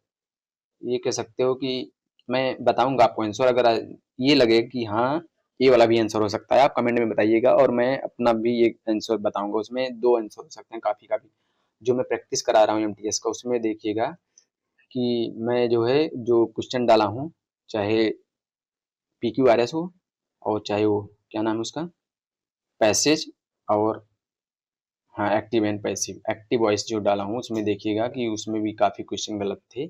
[SPEAKER 1] ये कह सकते हो कि मैं बताऊंगा आपको आंसर, अगर ये लगे कि हाँ ये वाला भी आंसर हो सकता है, आप कमेंट में बताइएगा, और मैं अपना भी एक आंसर बताऊंगा। उसमें दो आंसर हो सकते हैं, काफी काफी जो मैं प्रैक्टिस करा रहा हूँ एमटीएस का, उसमें देखिएगा कि मैं जो है जो क्वेश्चन डाला हूँ, चाहे पीक्यूआरएस हो, और चाहे वो क्या नाम है उसका, पैसेज, और हाँ active and passive, active voice जो डाला हूँ उसमें देखिएगा कि उसमें भी काफी क्वेश्चन गलत थे,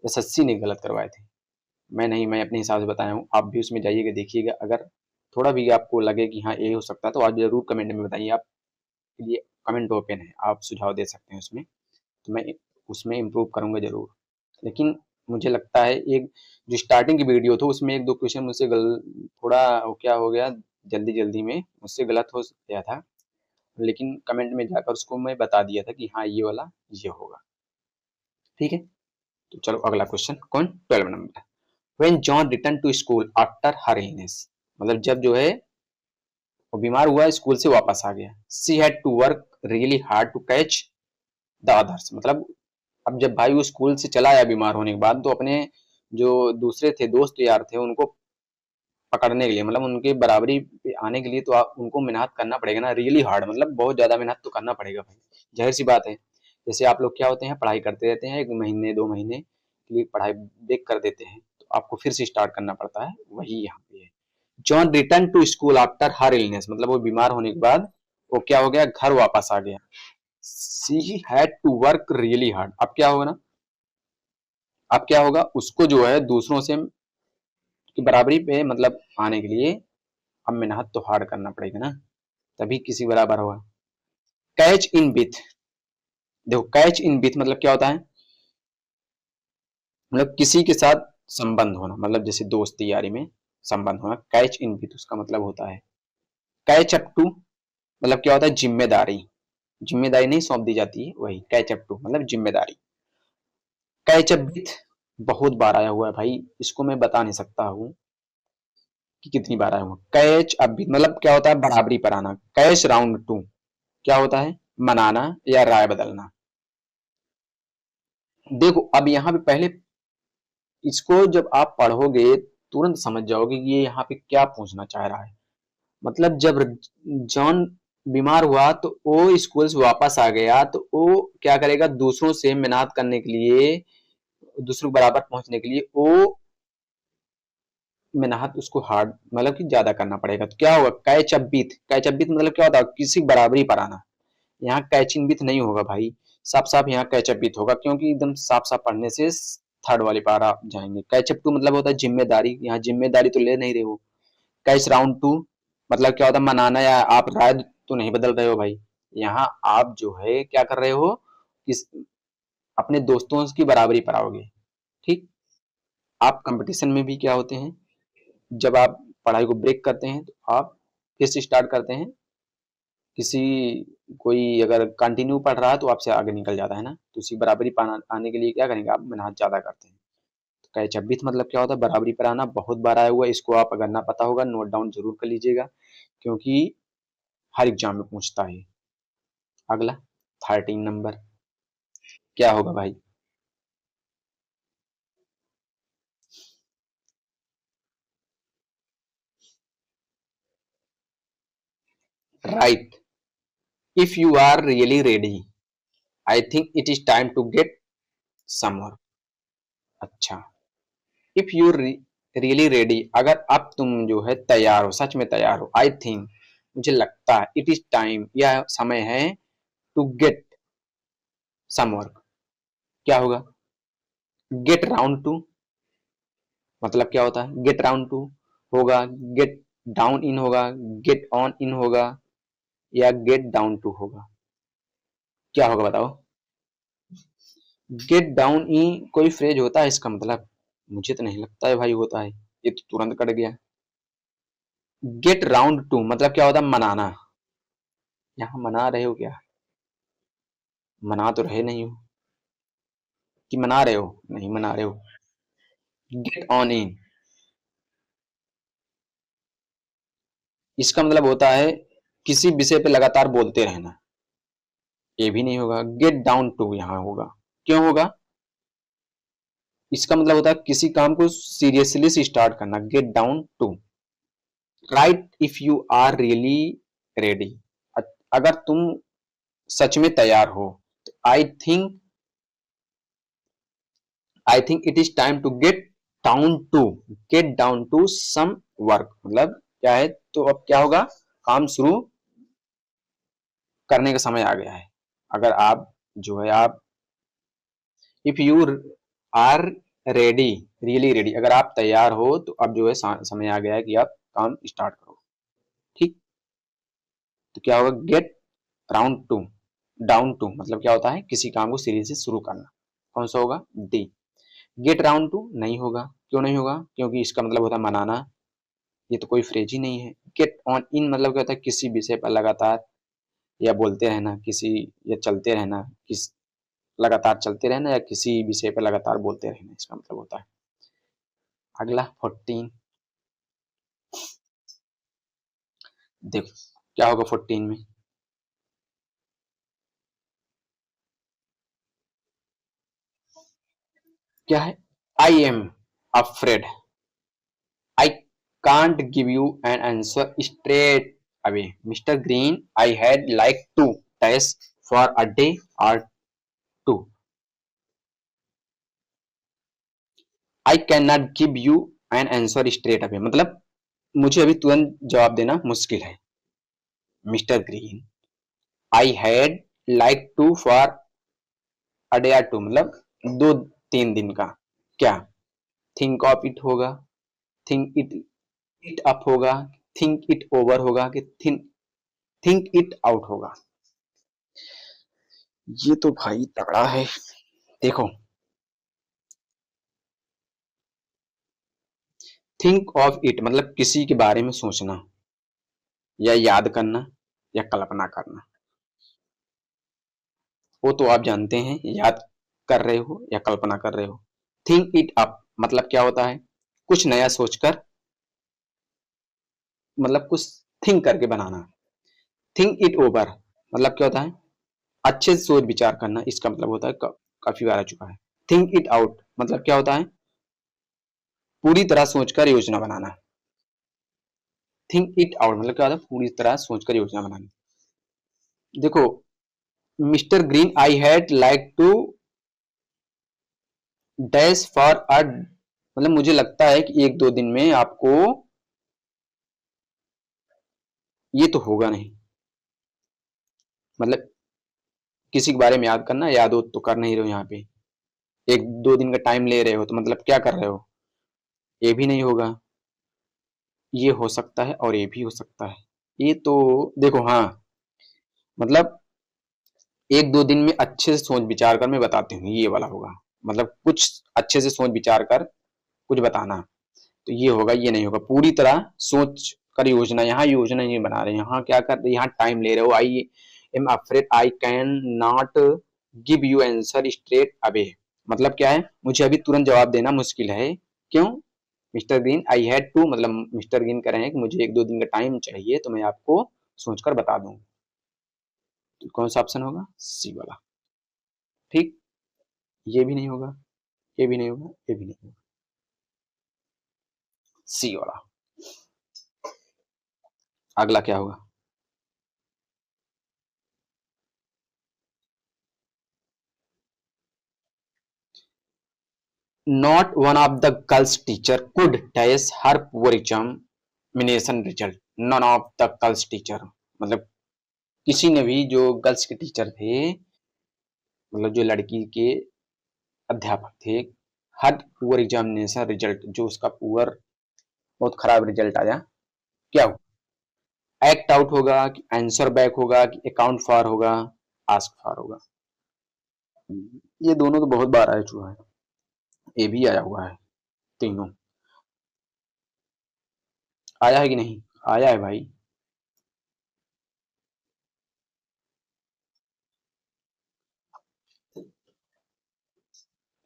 [SPEAKER 1] एसएससी ने गलत करवाए थे। मैं नहीं, मैं अपने हिसाब से बताया हूँ, आप भी उसमें जाइएगा देखिएगा। अगर थोड़ा भी आपको लगे कि हाँ ये हो सकता है, तो आप जरूर कमेंट में बताइए, आपके लिए कमेंट ओपन है, आप सुझाव दे सकते हैं उसमें, तो मैं उसमें इम्प्रूव करूंगा जरूर। लेकिन मुझे लगता है एक जो स्टार्टिंग की वीडियो था उसमें एक दो क्वेश्चन मुझसे थोड़ा वो क्या हो गया, जल्दी जल्दी में मुझसे गलत हो गया था, लेकिन कमेंट में जाकर उसको मैं बता दिया था कि हाँ ये वाला ये होगा, ठीक है। तो चलो अगला क्वेश्चन, कौन, 12 number. When John return to school after her illness, मतलब जब जो है वो बीमार हुआ, स्कूल से वापस आ गया, she had to work really hard to catch the others, मतलब अब जब भाई वो स्कूल से चला आया बीमार होने के बाद, तो अपने जो दूसरे थे दोस्त यार थे उनको पकड़ने के लिए, मतलब उनके बराबरी पे आने के लिए, तो आप उनको मेहनत करना पड़ेगा ना, रियली हार्ड, मतलब बहुत ज्यादा मेहनत तो करना पड़ेगा भाई, जाहिर सी बात है। जैसे आप लोग क्या होते हैं, पढ़ाई करते रहते हैं, 1 महीने 2 महीने के लिए पढ़ाई ब्रेक कर देते हैं, तो आपको फिर से स्टार्ट करना पड़ता है, वही यहाँ पे है। John return to school after her illness, मतलब वो बीमार होने के बाद वो क्या हो गया, घर वापस आ गया। She had to work really hard, अब क्या होगा ना, अब क्या होगा, उसको जो है दूसरों से की बराबरी पे मतलब आने के लिए अब मेहनत तो हार्ड करना पड़ेगा ना, तभी किसी बराबर होगा। कैच इन विथ, देखो कैच इन विथ मतलब क्या होता है, मतलब किसी के साथ संबंध होना, मतलब जैसे दोस्ती यारी में संबंध होना, कैच इन विथ उसका मतलब होता है। कैच अप टू मतलब क्या होता है, जिम्मेदारी, जिम्मेदारी नहीं सौंप दी जाती है, वही कैच अप टू मतलब जिम्मेदारी। कैच अप विथ बहुत बार आया हुआ है भाई, इसको मैं बता नहीं सकता हूँ कि कितनी बार आया हुआ। कैच अप विथ मतलब क्या होता है, बराबरी पर आना। कैच राउंड टू क्या होता है, मनाना या राय बदलना। देखो अब यहाँ पे पहले इसको जब आप पढ़ोगे तुरंत समझ जाओगे कि ये यहाँ पे क्या पूछना चाह रहा है। मतलब जब जॉन बीमार हुआ तो वो स्कूल से वापस आ गया, तो वो क्या करेगा, दूसरों से मेहनत करने के लिए, दूसरों के बराबर पहुंचने के लिए वो मेहनत उसको हार्ड मतलब कि ज्यादा करना पड़ेगा। तो क्या होगा, catch up with, catch up with मतलब क्या होता है, किसी बराबरी पर आना। यहाँ कैचिंग विथ नहीं होगा भाई, साफ साफ यहाँ कैचअप विथ होगा, क्योंकि एकदम साफ साफ पढ़ने से थर्ड वाले पार आप जाएंगे। कैचअप टू मतलब होता है जिम्मेदारी, यहाँ जिम्मेदारी तो ले नहीं रहे हो। कैच राउंड टू मतलब क्या होता है, मनाना, या आप राय तो नहीं बदल रहे हो भाई, यहाँ आप जो है क्या कर रहे हो, किस अपने दोस्तों की बराबरी पर आओगे, ठीक। आप कंपटीशन में भी क्या होते हैं, जब आप पढ़ाई को ब्रेक करते हैं तो आप फिर से स्टार्ट करते हैं, किसी कोई अगर कंटिन्यू पढ़ रहा है तो आपसे आगे निकल जाता है ना, तो उसी बराबरी पाना आने के लिए क्या करेंगे, आप मेहनत ज्यादा करते हैं। तो कैच अप विथ मतलब क्या होता है, बराबरी पर आना, बहुत बार आया हुआ है, इसको आप अगर ना पता होगा नोट डाउन जरूर कर लीजिएगा, क्योंकि हर एग्जाम में पूछता है। अगला 13 नंबर क्या होगा भाई, right if you are really ready I think it is time to get some work. अच्छा, इफ यू रियली रेडी, अगर अब तुम जो है तैयार हो, सच में तैयार हो, आई थिंक मुझे लगता है, इट इज टाइम यह समय है, टू गेट सम वर्क। क्या होगा? गेट राउंड टू मतलब क्या होता है? गेट राउंड टू होगा, गेट डाउन इन होगा, गेट ऑन इन होगा, या गेट डाउन टू होगा? क्या होगा बताओ? गेट डाउन इन कोई फ्रेज होता है इसका मतलब? मुझे तो नहीं लगता है भाई होता है, ये तो तुरंत कट गया। गेट राउंड टू मतलब क्या होता है? मनाना। यहाँ मना रहे हो क्या? मना तो रहे नहीं हो, कि मना रहे हो? नहीं मना रहे हो। गेट ऑन इन इसका मतलब होता है किसी विषय पे लगातार बोलते रहना। ये भी नहीं होगा। गेट डाउन टू यहाँ होगा। क्यों होगा? इसका मतलब होता है किसी काम को सीरियसली से स्टार्ट करना। Get down to. Right if you are really ready, अगर तुम सच में तैयार हो तो I think it is time to get down to some work मतलब क्या है? तो अब क्या होगा? काम शुरू करने का समय आ गया है। अगर आप जो है आप if you are ready, really ready, अगर आप तैयार हो तो अब जो है समय आ गया है कि आप काम स्टार्ट करो। ठीक, तो क्या होगा? Get round to down to मतलब क्या होता है? किसी काम को सीरीज से शुरू करना। कौन सा होगा? डी। गेट राउंड टू नहीं होगा। क्यों नहीं होगा? क्योंकि इसका मतलब होता है मनाना, ये तो कोई फ्रेज ही नहीं है। गेट ऑन इन मतलब क्या होता है? किसी विषय पर लगातार या बोलते रहना, किसी या चलते रहना, किस लगातार चलते रहना या किसी विषय पर लगातार बोलते रहना, इसका मतलब होता है। अगला 14, देखो क्या होगा 14 में? क्या है? I am afraid I can't give you an answer straight away mister Green, I had like to test for a day और two. I can not give you an answer straight away मतलब मुझे अभी तुरंत जवाब देना मुश्किल है। Mister Green, I had like to for a day और टू मतलब 2-3 दिन का। क्या? थिंक ऑफ इट होगा, थिंक इट अप होगा, थिंक इट ओवर होगा, कि थिंक इट आउट होगा? ये तो भाई तगड़ा है। देखो, थिंक ऑफ इट मतलब किसी के बारे में सोचना या याद करना या कल्पना करना। वो तो आप जानते हैं, याद कर रहे हो या कल्पना कर रहे हो। थिंक इट अप मतलब क्या होता है? कुछ नया सोचकर, मतलब कुछ थिंक करके बनाना। थिंक इट ओवर मतलब क्या होता है? अच्छे से सोच विचार करना, इसका मतलब होता है काफी बार आ चुका है। थिंक इट आउट मतलब क्या होता है? पूरी तरह सोचकर योजना बनाना। थिंक इट आउट मतलब क्या होता है? पूरी तरह सोचकर योजना बनाना। देखो, Mr Green, I had like to dash for a मतलब मुझे लगता है कि 1-2 दिन में आपको ये तो होगा नहीं। मतलब किसी के बारे में याद करना, याद हो तो कर नहीं रहे हो यहाँ पे। 1-2 दिन का टाइम ले रहे हो तो मतलब क्या कर रहे हो? ये भी नहीं होगा। ये हो सकता है और ये भी हो सकता है। ये तो देखो, हाँ मतलब 1-2 दिन में अच्छे से सोच विचार कर मैं बताती हूँ, ये वाला होगा। मतलब कुछ अच्छे से सोच विचार कर कुछ बताना, तो ये होगा। ये नहीं होगा पूरी तरह सोच कर योजना। यहाँ योजना नहीं बना रहे, यहाँ क्या कर रहे? यहाँ टाइम ले रहे हो। आई am afraid I can not give you answer straight away मतलब क्या है? मुझे अभी तुरंत जवाब देना मुश्किल है। क्यों? Mr Green, I had to मतलब मिस्टर ग्रीन कह रहे हैं कि मुझे 1-2 दिन का टाइम चाहिए, तो मैं आपको सोचकर बता दूं। तो कौन सा ऑप्शन होगा? सी वाला। ठीक, ये भी नहीं होगा, ये भी नहीं होगा, ये भी नहीं होगा, सी वाला। अगला क्या होगा? Not one of the girls teacher could test her poor examination result. None of the girls teacher मतलब किसी ने भी, जो गर्ल्स के टीचर थे, मतलब जो लड़की के अध्यापक थे, हर पुअर एग्जामिनेशन रिजल्ट, जो उसका पुअर बहुत खराब रिजल्ट आया, क्या होगा? एक्ट आउट होगा कि आंसर बैक होगा कि अकाउंट फॉर होगा, आस्क फॉर होगा। ये दोनों तो बहुत बार आया चुका है, ये भी आया हुआ है, तीनों आया है कि नहीं? आया है भाई।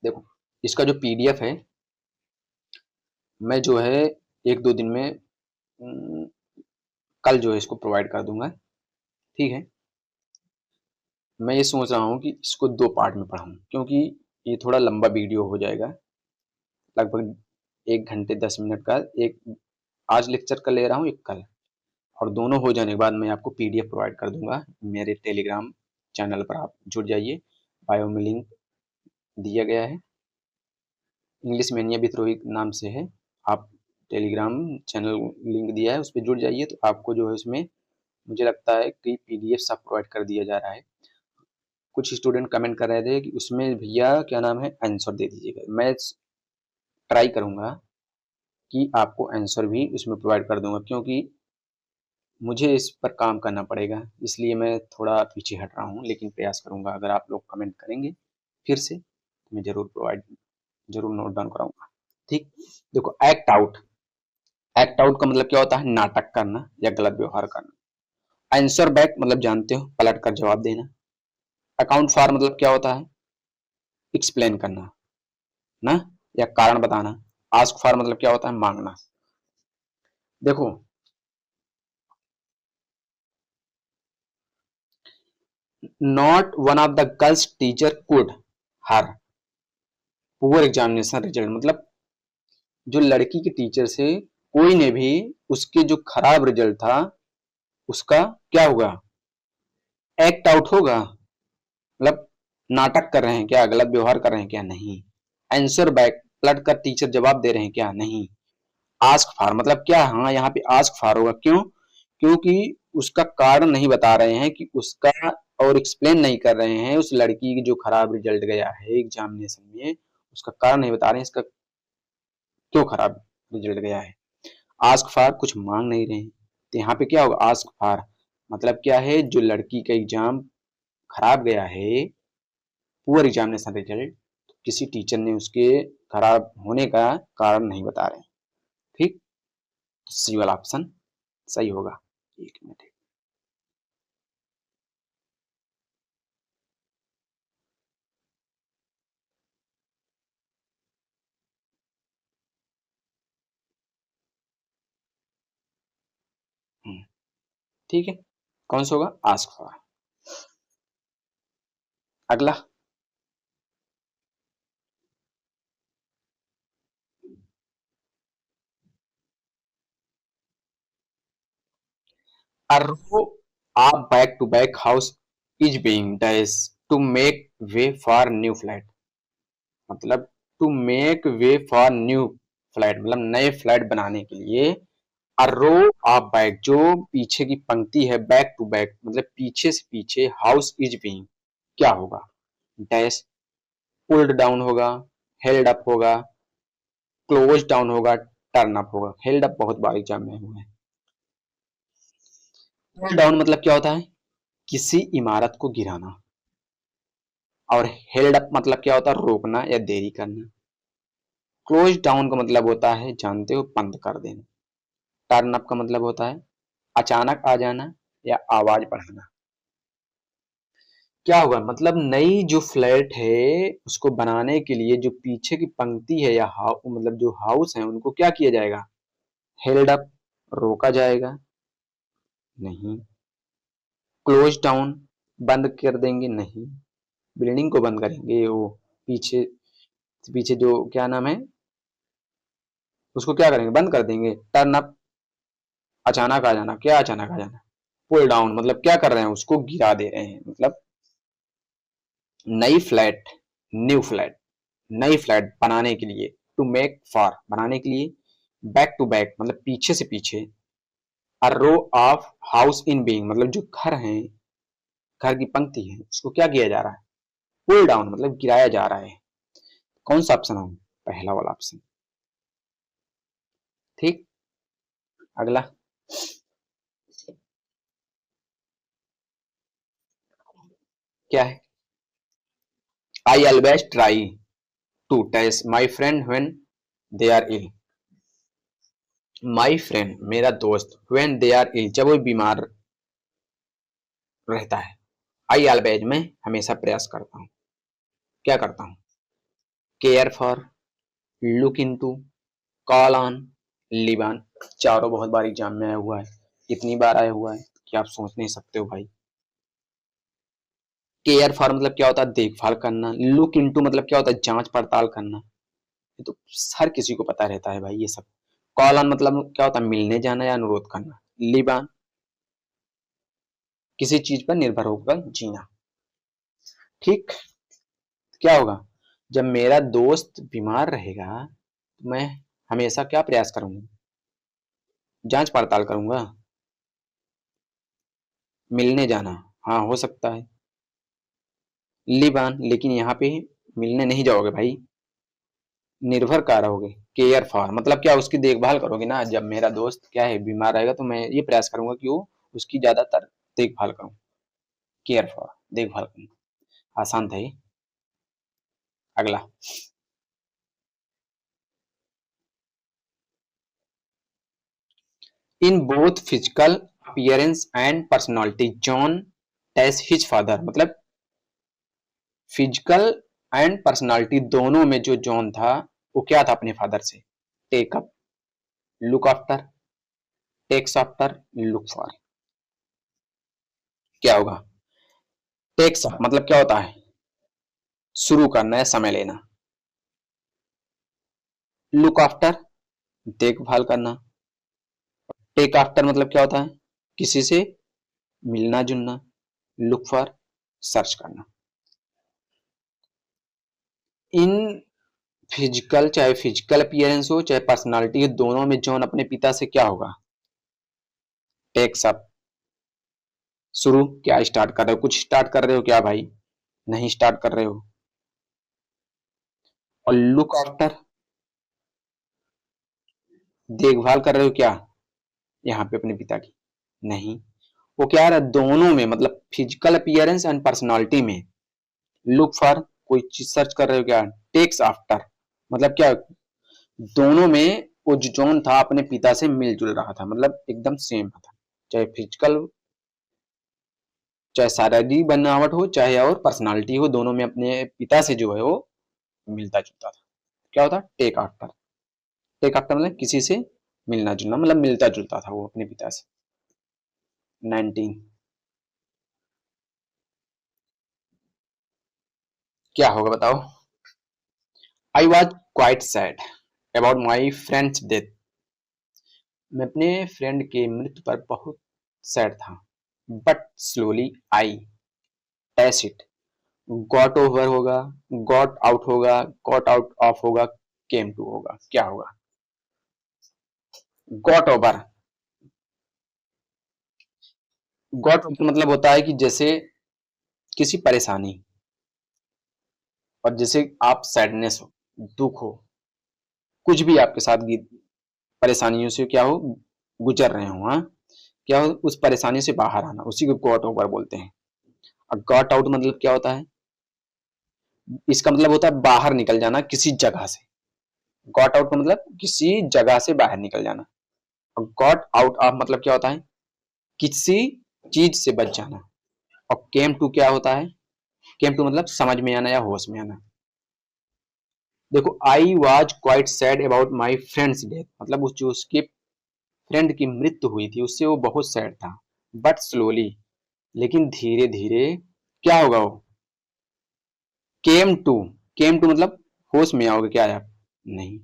[SPEAKER 1] देखो, इसका जो पीडीएफ है, मैं जो है एक दो दिन में कल जो है इसको प्रोवाइड कर दूंगा, ठीक है। मैं ये सोच रहा हूँ कि इसको दो पार्ट में पढ़ाऊँ, क्योंकि ये थोड़ा लंबा वीडियो हो जाएगा, लगभग 1 घंटे 10 मिनट का। एक आज लेक्चर का ले रहा हूँ, एक कल, और दोनों हो जाने के बाद मैं आपको पीडीएफ प्रोवाइड कर दूंगा मेरे टेलीग्राम चैनल पर। आप जुड़ जाइए, बायो में लिंक दिया गया है, इंग्लिश मेनिया विद्रोही नाम से है। आप टेलीग्राम चैनल लिंक दिया है, उस पर जुड़ जाइए, तो आपको जो है उसमें मुझे लगता है कि पीडीएफ सब प्रोवाइड कर दिया जा रहा है। कुछ स्टूडेंट कमेंट कर रहे थे कि उसमें भैया क्या नाम है आंसर दे दीजिएगा। मैं ट्राई करूंगा कि आपको आंसर भी उसमें प्रोवाइड कर दूंगा, क्योंकि मुझे इस पर काम करना पड़ेगा, इसलिए मैं थोड़ा पीछे हट रहा हूँ, लेकिन प्रयास करूंगा। अगर आप लोग कमेंट करेंगे फिर से, तो मैं जरूर नोट डाउन कराऊंगा, ठीक। देखो, एक्ट आउट, एक्ट आउट का मतलब क्या होता है? नाटक करना या गलत व्यवहार करना। आंसर बैक मतलब जानते हो, पलट कर जवाब देना। अकाउंट फॉर मतलब क्या होता है? एक्सप्लेन करना ना, या कारण बताना। आस्क फॉर मतलब क्या होता है? मांगना। देखो, not one of the girls teacher could her poor examination result मतलब जो लड़की के टीचर से कोई ने भी उसके जो खराब रिजल्ट था उसका क्या होगा? एक्ट आउट होगा, मतलब नाटक कर रहे हैं क्या, गलत व्यवहार कर रहे हैं क्या? नहीं। आंसर बैक, पलट कर टीचर जवाब दे रहे हैं क्या? नहीं। आस्क फॉर मतलब क्या? हाँ, यहाँ पे आस्क फॉर होगा। क्यों? क्योंकि उसका कारण नहीं बता रहे हैं कि उसका, और एक्सप्लेन नहीं कर रहे हैं उस लड़की की जो खराब रिजल्ट गया है एग्जामिनेशन में, उसका कारण नहीं बता रहे हैं, इसका क्यों खराब रिजल्ट गया है। आस्क फॉर कुछ मांग नहीं रहे हैं, तो यहाँ पे क्या होगा? आस्क फॉर मतलब क्या है? जो लड़की का एग्जाम खराब गया है, पुअर एग्जामिनेशन रिजल्ट, किसी टीचर ने उसके खराब होने का कारण नहीं बता रहे हैं, ठीक। सी वाला ऑप्शन सही होगा। एक मिनट, ठीक है। कौन सा होगा? Ask for. अगला, a row of back to back house is being dash to make way for new flat मतलब to make way for new flat मतलब नए फ्लैट बनाने के लिए। अ रो ऑफ बैक जो पीछे की पंक्ति है, बैक टू बैक मतलब पीछे से पीछे, हाउस इज बीइंग क्या होगा? डैश, पुल्ड डाउन होगा, हेल्ड अप होगा, क्लोज डाउन होगा, टर्न अप होगा। हेल्ड अप बहुत बार एग्जाम में हुआ है। पुल डाउन मतलब क्या होता है? किसी इमारत को गिराना। और हेल्ड अप मतलब क्या होता है? रोकना या देरी करना। क्लोज डाउन का मतलब होता है, जानते हो, बंद कर देना। टर्न अप का मतलब होता है अचानक आ जाना या आवाज बढ़ाना। क्या होगा? मतलब नई जो फ्लैट है उसको बनाने के लिए जो पीछे की पंक्ति है या मतलब जो हाउस है उनको क्या किया जाएगा? हेल्ड अप, रोका जाएगा नहीं। क्लोज डाउन, बंद कर देंगे नहीं। बिल्डिंग को बंद करेंगे, वो पीछे पीछे जो क्या नाम है उसको क्या करेंगे? बंद कर देंगे। टर्न अप, अचानक आ जाना। क्या अचानक आ जाना? पुल डाउन मतलब क्या कर रहे हैं? उसको गिरा दे रहे हैं, मतलब नई फ्लैट, न्यू फ्लैट। नई फ्लैट बनाने के लिए, टू मेक फॉर बनाने के लिए, बैक टू बैक मतलब पीछे से पीछे, a row of house in being मतलब जो घर है, घर की पंक्ति है, उसको क्या किया जा रहा है, पुल डाउन मतलब गिराया जा रहा है। कौन सा ऑप्शन हो, पहला वाला ऑप्शन। ठीक, अगला क्या है, I always try to test my friend when they are ill, my friend मेरा दोस्त, व्हेन दे आर इल जब वो बीमार रहता है, आई ऑलवेज मैं हमेशा प्रयास करता हूँ, क्या करता हूँ, care for, look into, call on, live on. चारों बहुत बार एग्जाम में आया हुआ है, इतनी बार आया हुआ है कि आप सोच नहीं सकते हो भाई। केयर फॉर मतलब क्या होता है, देखभाल करना, लुक इनटू मतलब क्या होता है, जांच पड़ताल करना, ये तो हर किसी को पता रहता है भाई ये सब। कॉल ऑन मतलब क्या होता है, मिलने जाना या अनुरोध करना। लिव ऑन किसी चीज पर निर्भर होकर जीना। ठीक, क्या होगा, जब मेरा दोस्त बीमार रहेगा तो मैं हमेशा क्या प्रयास करूंगा, जांच पड़ताल करूंगा, मिलने जाना, हाँ हो सकता है। लिव ऑन लेकिन यहाँ पे मिलने नहीं जाओगे भाई, निर्भर कहाँ रहोगे, केयर फॉर मतलब क्या, उसकी देखभाल करोगे ना, जब मेरा दोस्त क्या है बीमार रहेगा तो मैं ये प्रयास करूंगा कि वो उसकी ज्यादातर देखभाल करूं, केयर फॉर देखभाल करूं। आसान था ये, अगला, in both physical appearance and personality John takes his father मतलब फिजिकल एंड पर्सनालिटी दोनों में जो जॉन था वो क्या था अपने फादर से, take up, look after, takes after, look for. क्या होगा, टेक्स अप मतलब क्या होता है, शुरू करना है, समय लेना, लुक आफ्टर देखभाल करना, टेक आफ्टर मतलब क्या होता है, किसी से मिलना जुलना, लुक फॉर सर्च करना। इन फिजिकल, चाहे फिजिकल अपीयरेंस हो चाहे पर्सनालिटी हो, दोनों में जॉन अपने पिता से क्या होगा, टेक्स अप, शुरू, क्या स्टार्ट कर रहे हो, कुछ स्टार्ट कर रहे हो क्या भाई, नहीं स्टार्ट कर रहे हो। और लुक आफ्टर देखभाल कर रहे हो क्या, यहाँ पे अपने पिता की, नहीं, वो क्या है दोनों में मतलब फिजिकल अपीयरेंस एंड पर्सनालिटी में, लुक फॉर कोई चीज सर्च कर रहे हो क्या, टेक्स आफ्टर मतलब क्या, दोनों में वो जो जॉन था अपने पिता से मिलजुल रहा था, मतलब एकदम सेम था, चाहे फिजिकल, चाहे शारीरिक बनावट हो चाहे और पर्सनालिटी हो, दोनों में अपने पिता से जो है वो मिलता जुलता था। क्या होता, टेक आफ्टर, टेक आफ्टर मतलब किसी से मिलना जुलना, मतलब मिलता जुलता था वो अपने पिता से। 19, क्या होगा बताओ, I was quite sad about my friend's death, मैं अपने फ्रेंड के मृत्यु पर बहुत सैड था, but slowly I touch it, got over होगा, गॉट आउट होगा, गॉट आउट ऑफ होगा, केम टू होगा, क्या होगा, गॉट ओवर, गॉट मतलब होता है कि जैसे किसी परेशानी, और जैसे आप सैडनेस हो, दुख हो, कुछ भी आपके साथ परेशानियों से क्या हो, गुजर रहे हो, हाँ, क्या हो उस परेशानी से बाहर आना, उसी को गॉट ओवर बोलते हैं। और गॉट आउट मतलब क्या होता है, इसका मतलब होता है बाहर निकल जाना किसी जगह से, गॉट आउट का मतलब किसी जगह से बाहर निकल जाना, और गॉट आउट ऑफ मतलब क्या होता है, किसी चीज से बच जाना। और केम टू क्या होता है, केम टू मतलब समझ में आना या होश में आना। देखो, आई was quite sad about my friend's death मतलब उस जो उसके फ्रेंड की मृत्यु हुई थी उससे वो बहुत सैड था, बट स्लोली लेकिन धीरे धीरे क्या होगा वो, केम टू, केम टू मतलब होश में आओगे क्या आप, नहीं,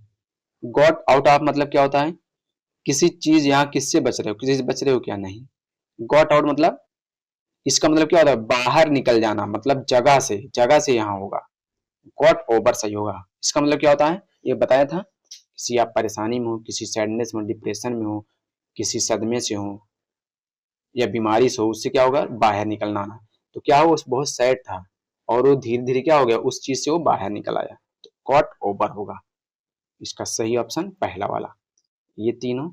[SPEAKER 1] गॉट आउट ऑफ मतलब क्या होता है, किसी चीज यहाँ किससे बच रहे हो, किसी से बच रहे हो क्या, नहीं, गॉट आउट मतलब इसका मतलब क्या होता है, बाहर निकल जाना मतलब जगह से यहाँ होगा, गॉट ओवर सही होगा। इसका मतलब क्या होता है, ये बताया था, किसी आप परेशानी में हो, किसी सैडनेस में, डिप्रेशन में हो, किसी सदमे से हो या बीमारी से हो, उससे क्या होगा, बाहर निकलना आना। तो क्या हो, बहुत सैड था और वो धीरे धीरे क्या हो गया, उस चीज से वो बाहर निकल आया, तो गॉट ओवर होगा। इसका सही ऑप्शन पहला वाला, ये तीनों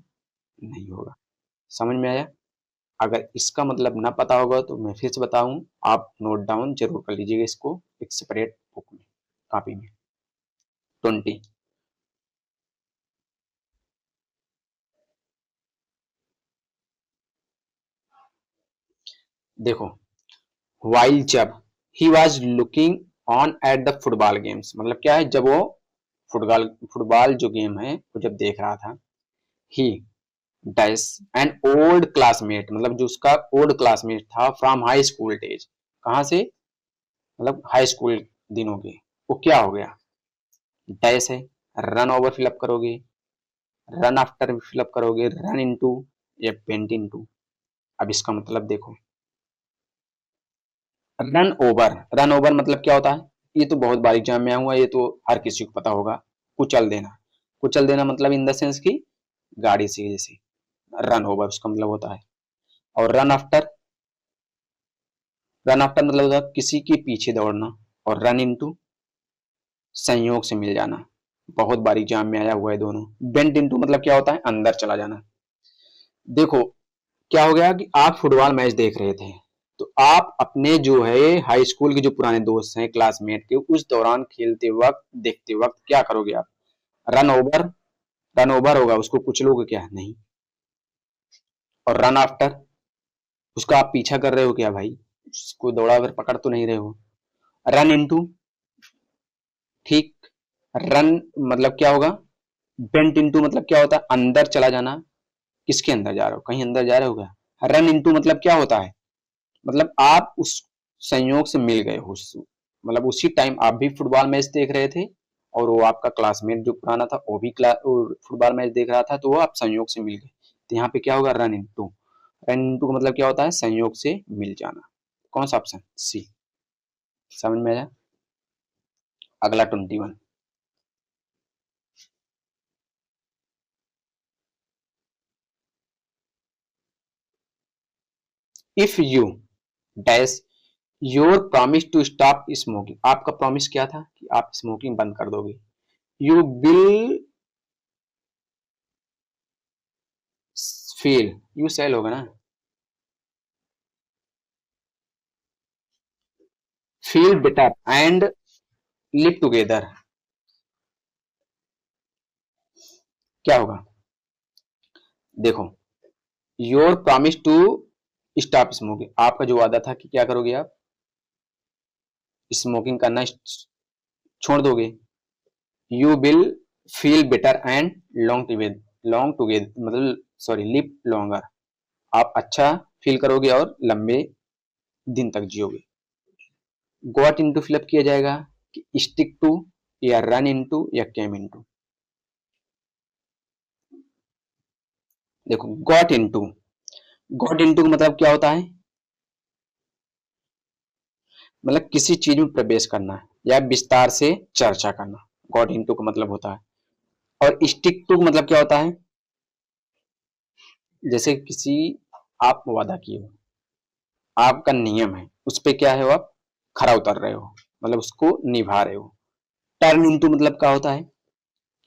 [SPEAKER 1] नहीं होगा। समझ में आया? अगर इसका मतलब ना पता होगा तो मैं फिर से बताऊं, आप नोट डाउन जरूर कर लीजिएगा इसको एक सेपरेट बुक में, कॉपी में। 20। देखो, वाइल जब he was looking on at the football games, मतलब क्या है, जब वो फुटबॉल फुटबॉल जो गेम है वो जब देख रहा था, ही डैश एन ओल्ड क्लासमेट, मतलब जो उसका ओल्ड क्लासमेट था फ्रॉम हाई स्कूल डेज, कहाँ से, मतलब हाई स्कूल दिनों के, वो क्या हो गया, डैश है, रन ओवर फिलअप करोगे, रन आफ्टर फिलअप करोगे, रन इनटू या पेंट इनटू। अब इसका मतलब देखो, रन ओवर, रन ओवर मतलब क्या होता है, ये तो बहुत बार एग्जाम में आया हुआ, ये तो हर किसी को पता होगा, कुचल देना। कुचल देना मतलब इन द सेंस की गाड़ी से, जैसे रन ओवर उसका मतलब होता है। और रन आफ्टर मतलब होता है किसी के पीछे दौड़ना। और रन इनटू संयोग से मिल जाना, बहुत बार एग्जाम में आया हुआ है दोनों। बेंट इनटू मतलब क्या होता है, अंदर चला जाना। देखो, क्या हो गया कि आप फुटबॉल मैच देख रहे थे, तो आप अपने जो है हाई स्कूल के जो पुराने दोस्त हैं क्लासमेट के, उस दौरान खेलते वक्त देखते वक्त क्या करोगे आप, रन ओवर, रन ओवर होगा, उसको कुचलोगे क्या, नहीं। और रन आफ्टर, उसका आप पीछा कर रहे हो क्या भाई, उसको दौड़ा कर पकड़ तो नहीं रहे हो। रन इनटू, ठीक, रन मतलब क्या होगा, बेंट इनटू मतलब क्या होता है, अंदर चला जाना। किसके अंदर जा रहे हो, कहीं अंदर जा रहे हो क्या। रन इनटू मतलब क्या होता है, मतलब आप उस संयोग से मिल गए हो, मतलब उसी टाइम आप भी फुटबॉल मैच देख रहे थे और वो आपका क्लासमेट जो पुराना था वो भी फुटबॉल मैच देख रहा था, तो वो आप संयोग से मिल गए। तो यहाँ पे क्या होगा, रन इनटू। रन इनटू का मतलब क्या होता है, संयोग से मिल जाना। कौन सा ऑप्शन, सी। समझ में आया? अगला 21। If you dash your promise to stop smoking, आपका प्रॉमिस क्या था कि आप स्मोकिंग बंद कर दोगे। You will feel, you sell होगा ना, feel better and live together, क्या होगा, देखो, your promise to stop smoking, आपका जो वादा था कि क्या करोगे आप, स्मोकिंग करना छोड़ दोगे। You will feel better and long together मतलब सॉरी लिव लॉन्गर, आप अच्छा फील करोगे और लंबे दिन तक जियोगे। गॉट इनटू फिलअप किया जाएगा कि स्टिक टू या रन इनटू या केम इनटू। देखो, गॉट इनटू का मतलब क्या होता है, मतलब किसी चीज में प्रवेश करना या विस्तार से चर्चा करना, गॉट इनटू का मतलब होता है। और स्टिक टू मतलब क्या होता है, जैसे किसी आप वादा किए हो, आपका नियम है, उस पे क्या है वो आप खरा उतर रहे हो, मतलब उसको निभा रहे हो। टर्न इनटू मतलब क्या होता है,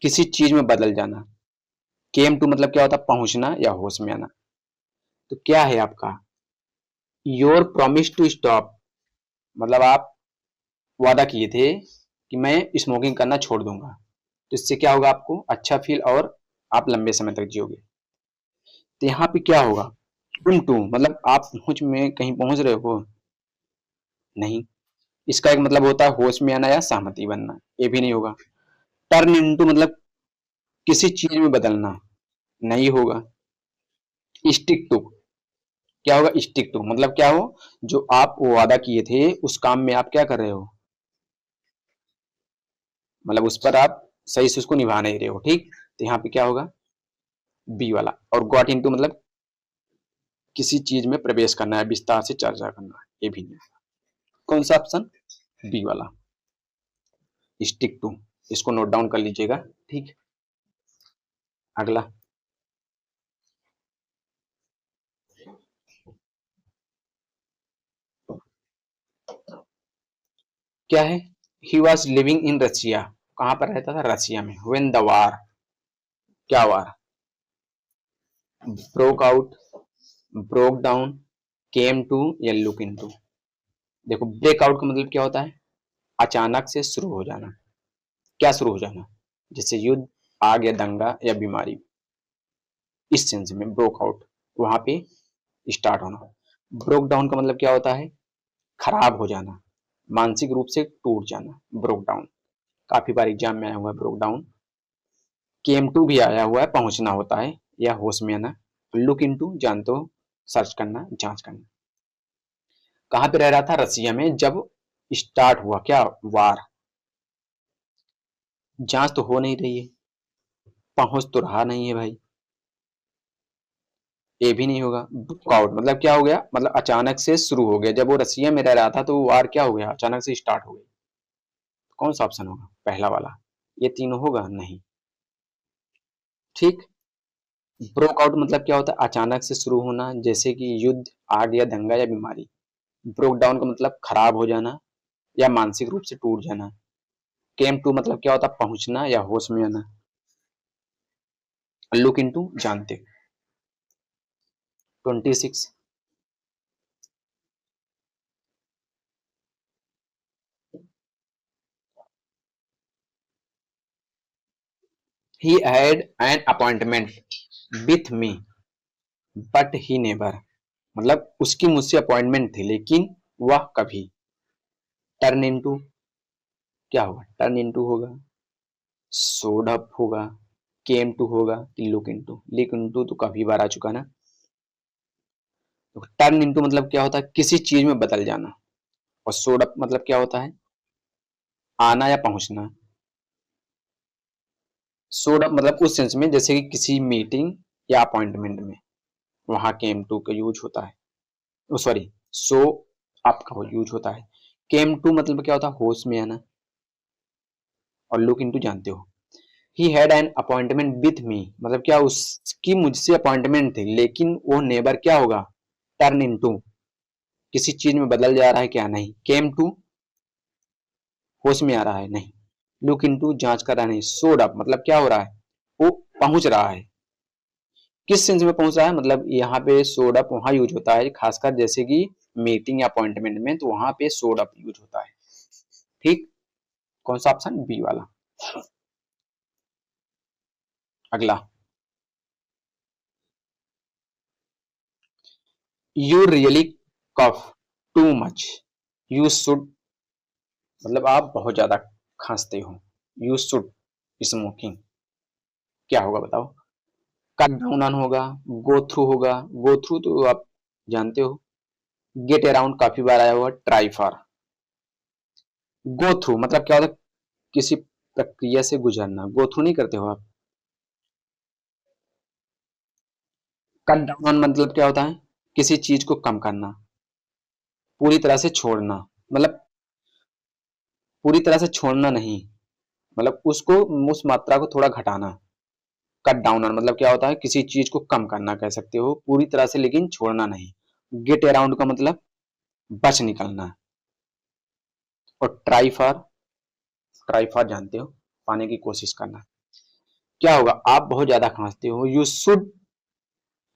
[SPEAKER 1] किसी चीज में बदल जाना। केम टू मतलब क्या होता है, पहुंचना या होश में आना। तो क्या है आपका, योर प्रॉमिस टू स्टॉप, मतलब आप वादा किए थे कि मैं स्मोकिंग करना छोड़ दूंगा, तो इससे क्या होगा, आपको अच्छा फील और आप लंबे समय तक जियोगे। तो यहाँ पे क्या होगा, टू टू मतलब आप पहुंच में कहीं पहुंच रहे हो, नहीं। इसका एक मतलब होता है होश में आना या सहमति बनना, ये भी नहीं होगा। टर्न इनटू मतलब किसी चीज में बदलना, नहीं होगा। स्टिक टू, क्या होगा, स्टिक टू मतलब क्या हो, जो आप वादा किए थे उस काम में आप क्या कर रहे हो, मतलब उस पर आप सही से उसको निभा नहीं रहे हो, ठीक। तो यहाँ पे क्या होगा, बी वाला। और गॉट इनटू मतलब किसी चीज में प्रवेश करना है, विस्तार से चर्चा करना है, ये भी नहीं। कौन सा ऑप्शन, बी वाला, स्टिक टू। इसको नोट डाउन कर लीजिएगा। ठीक, अगला क्या है? He was living in Russia. कहां पर रहता था? रशिया में। व्हेन द वार, क्या war? Broke out, broke down, came to या लुक इन टू। देखो ब्रेक आउट का मतलब क्या होता है? अचानक से शुरू हो जाना। क्या शुरू हो जाना? जैसे युद्ध, आग या दंगा या बीमारी, इस सेंस में ब्रोक आउट, वहां पे स्टार्ट होना। ब्रोक डाउन का मतलब क्या होता है? खराब हो जाना, मानसिक रूप से टूट जाना, ब्रोक डाउन। काफी बार एग्जाम में आया हुआ है ब्रोक डाउन। केम टू भी आया हुआ है, पहुंचना होता है या होश में आना। लुक इन टू जानते हो, सर्च करना, जांच करना। कहां पे रह रहा था? रसिया में। जब स्टार्ट हुआ क्या? वार। जांच तो हो नहीं रही है, पहुंच तो रहा नहीं है भाई, ये भी नहीं होगा। बुक आउट मतलब क्या हो गया? मतलब अचानक से शुरू हो गया। जब वो रसिया में रह रहा था तो वो वार क्या हो गया? अचानक से स्टार्ट हो गई। कौन सा ऑप्शन होगा? पहला वाला। ये तीनों होगा? नहीं। ठीक। ब्रोक आउट मतलब क्या होता है? अचानक से शुरू होना, जैसे कि युद्ध, आग या दंगा या बीमारी। ब्रोक डाउन का मतलब खराब हो जाना या मानसिक रूप से टूट जाना। केम टू मतलब क्या होता है? पहुंचना या होश में आना। लुक इन टू जानते। 26। He had an appointment with me but he never. मतलब उसकी मुझसे अपॉइंटमेंट थी लेकिन वह कभी। टर्न इनटू क्या होगा? टर्न इनटू होगा, शोड अप होगा, केम टू होगा कि लुक इनटू। लुक इनटू तो काफी बार आ चुका ना। तो टर्न इनटू मतलब क्या होता है? किसी चीज में बदल जाना। और शोड अप मतलब क्या होता है? आना या पहुंचना। शोड अप मतलब उस सेंस में जैसे कि किसी मीटिंग या अपॉइंटमेंट में, वहां केम टू का यूज होता है। सॉरी, शो अप का यूज होता है। केम टू मतलब क्या होता है? होश में आना। और लुक इनटू जानते हो। He had an appointment with me मतलब क्या? उसकी मुझसे अपॉइंटमेंट थी लेकिन वो नेबर क्या होगा? टर्न इनटू, किसी चीज में बदल जा रहा है क्या? नहीं। केम टू होश में आ रहा है? नहीं। लुक इनटू जांच कर रहा है? नहीं। शोड अप मतलब क्या हो रहा है? वो पहुंच रहा है। किस सेंस में पहुंच रहा है? मतलब यहाँ पे शोड अप वहां यूज होता है खासकर जैसे कि मीटिंग या अपॉइंटमेंट में, तो वहां पे शोड अप यूज होता है। ठीक। कौन सा ऑप्शन? बी वाला। अगला, you really cough too much, you should मतलब आप बहुत ज्यादा खांसते हो। यू शुड स्मोकिंग, क्या होगा बताओ? कट डाउन ऑन होगा, गो थ्रू होगा। गो थ्रू तो आप जानते हो। गेट अराउंड काफी बार आया हुआ। Try for. गो थ्रू मतलब क्या होता है? किसी प्रक्रिया से गुजरना। गो थ्रू नहीं करते हो आप। कट डाउन ऑन मतलब क्या होता है? किसी चीज को कम करना, पूरी तरह से छोड़ना। मतलब पूरी तरह से छोड़ना नहीं, मतलब उसको, उस मात्रा को थोड़ा घटाना। कट डाउन ऑन मतलब क्या होता है? किसी चीज को कम करना कह सकते हो, पूरी तरह से लेकिन छोड़ना नहीं। गेट अराउंड का मतलब बच निकलना। और ट्राई फॉर जानते हो, पाने की कोशिश करना। क्या होगा? आप बहुत ज्यादा खांसते हो। यू शुड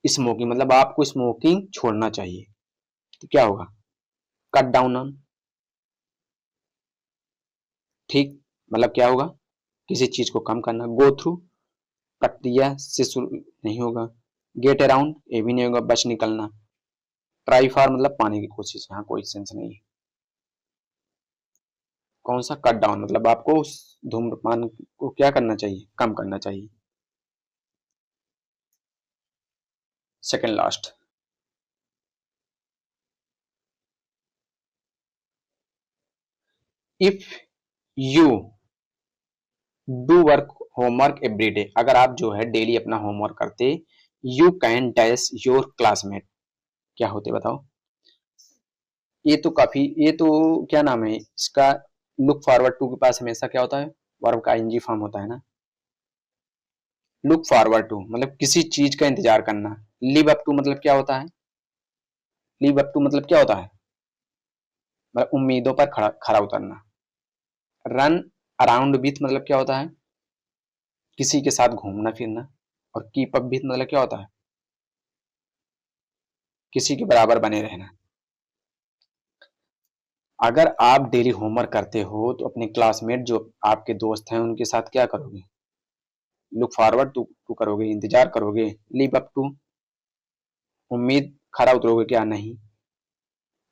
[SPEAKER 1] स्मोकिंग मतलब आपको स्मोकिंग छोड़ना चाहिए। तो क्या होगा? Cut down on. ठीक, मतलब क्या होगा? किसी चीज को कम करना। गो थ्रू प्रक्रिया से शुरू नहीं होगा। गेट अराउंड ये भी नहीं होगा, बच निकलना। ट्राई फॉर मतलब पाने की कोशिश, यहाँ कोई सेंस नहीं है। कौन सा? कट डाउन मतलब आपको उस धूम्रपान को क्या करना चाहिए? कम करना चाहिए। Second last, if you do work homework every day, अगर आप जो है डेली अपना होमवर्क करते, you can dash your classmate, क्या होते बताओ? ये तो काफी, ये तो क्या नाम है इसका? लुक फॉरवर्ड टू के पास हमेशा क्या होता है? वर्ब का आईएनजी फॉर्म होता है ना। लुक फॉरवर्ड टू मतलब किसी चीज का इंतजार करना। लिव अप टू मतलब क्या होता है? लिव अप टू मतलब क्या होता है? मतलब उम्मीदों पर खरा खरा उतरना। रन अराउंड विथ मतलब क्या होता है? किसी के साथ घूमना फिरना। और कीप अप विथ मतलब क्या होता है? किसी के बराबर बने रहना। अगर आप डेली होमवर्क करते हो तो अपने क्लासमेट जो आपके दोस्त हैं उनके साथ क्या करोगे? लुक फॉरवर्ड टू करोगे, इंतजार करोगे। लिव अप टू उम्मीद खरा उतरोगे क्या? नहीं।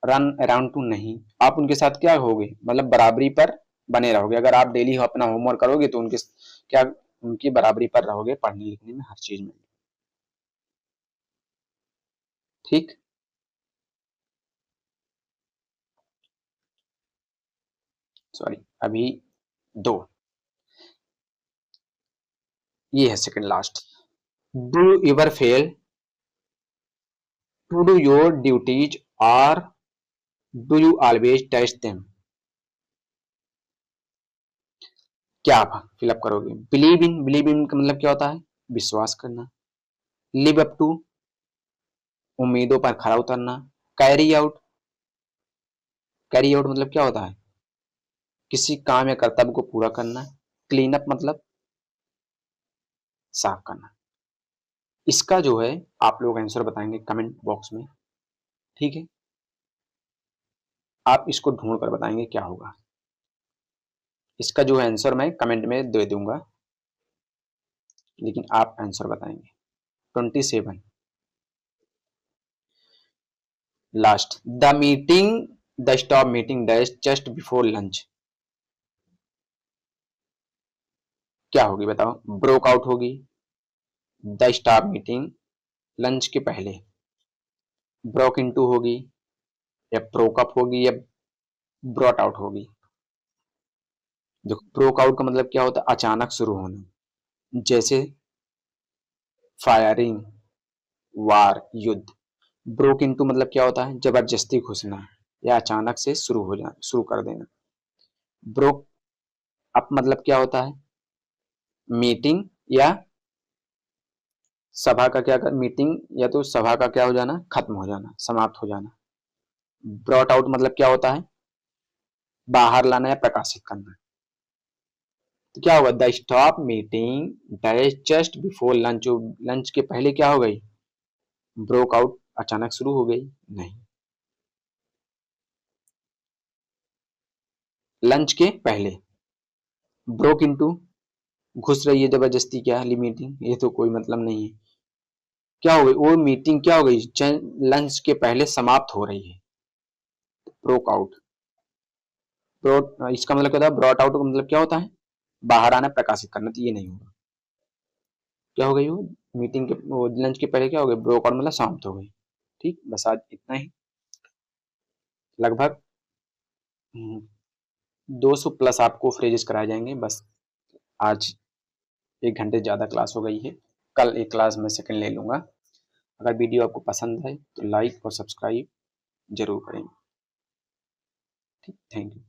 [SPEAKER 1] रन अराउंड टू नहीं। आप उनके साथ क्या होगे? मतलब बराबरी पर बने रहोगे। अगर आप डेली अपना होमवर्क करोगे तो उनके क्या उनकी बराबरी पर रहोगे पढ़ने लिखने में, हर चीज में। ठीक। सॉरी, अभी दो, ये है second last. Do you ever fail to do your duties और do you always test them? क्या आप फिलअप करोगे? बिलीव इन का मतलब क्या होता है? विश्वास करना। लिव अप टू उम्मीदों पर खरा उतरना। कैरी आउट, कैरी आउट मतलब क्या होता है? किसी काम या कर्तव्य को पूरा करना। क्लीन अप मतलब साफ करना। इसका जो है आप लोग आंसर बताएंगे कमेंट बॉक्स में। ठीक है, आप इसको ढूंढ कर बताएंगे क्या होगा। इसका जो है आंसर मैं कमेंट में दे दूंगा, लेकिन आप आंसर बताएंगे। 27 last. The stop meeting dash just before lunch क्या होगी बताओ? ब्रोक आउट होगी, द स्टॉप मीटिंग लंच के पहले, ब्रोक इनटू होगी, या ब्रोक अप होगी, या ब्रॉट आउट होगी। देखो, ब्रोक आउट का मतलब क्या होता है? अचानक शुरू होना। जैसे फायरिंग, वार, युद्ध। ब्रोक इनटू मतलब क्या होता है? जबरदस्ती घुसना या अचानक से शुरू कर देना। ब्रोक अप मतलब क्या होता है? मीटिंग या सभा का क्या कर, मीटिंग या तो सभा का क्या हो जाना? खत्म हो जाना, समाप्त हो जाना। ब्रॉट आउट मतलब क्या होता है? बाहर लाना या प्रकाशित करना। तो क्या होगा? The stop meeting dash just before lunch. Lunch के पहले क्या हो गई? ब्रोक आउट, अचानक शुरू हो गई? नहीं, लंच के पहले। ब्रोक इनटू घुस रही है जबरदस्ती, क्या मीटिंग? ये तो कोई मतलब नहीं है। क्या हो गई वो मीटिंग? क्या हो गई? लंच के पहले समाप्त हो रही है। Broke out. ब्रॉट, इसका मतलब क्या था? ब्रॉट आउट का मतलब क्या होता है? बाहर आना, प्रकाशित करना। तो ये नहीं होगा। क्या हो गई वो मीटिंग के वो लंच के पहले क्या हो गई? ब्रोक आउट मतलब समाप्त हो गई। ठीक, बस आज इतना ही। लगभग 200 प्लस आपको फ्रेजेस कराए जाएंगे। बस आज 1 घंटे ज़्यादा क्लास हो गई है। कल एक क्लास में सेकंड ले लूँगा। अगर वीडियो आपको पसंद है तो लाइक और सब्सक्राइब जरूर करेंगे। ठीक, थैंक यू।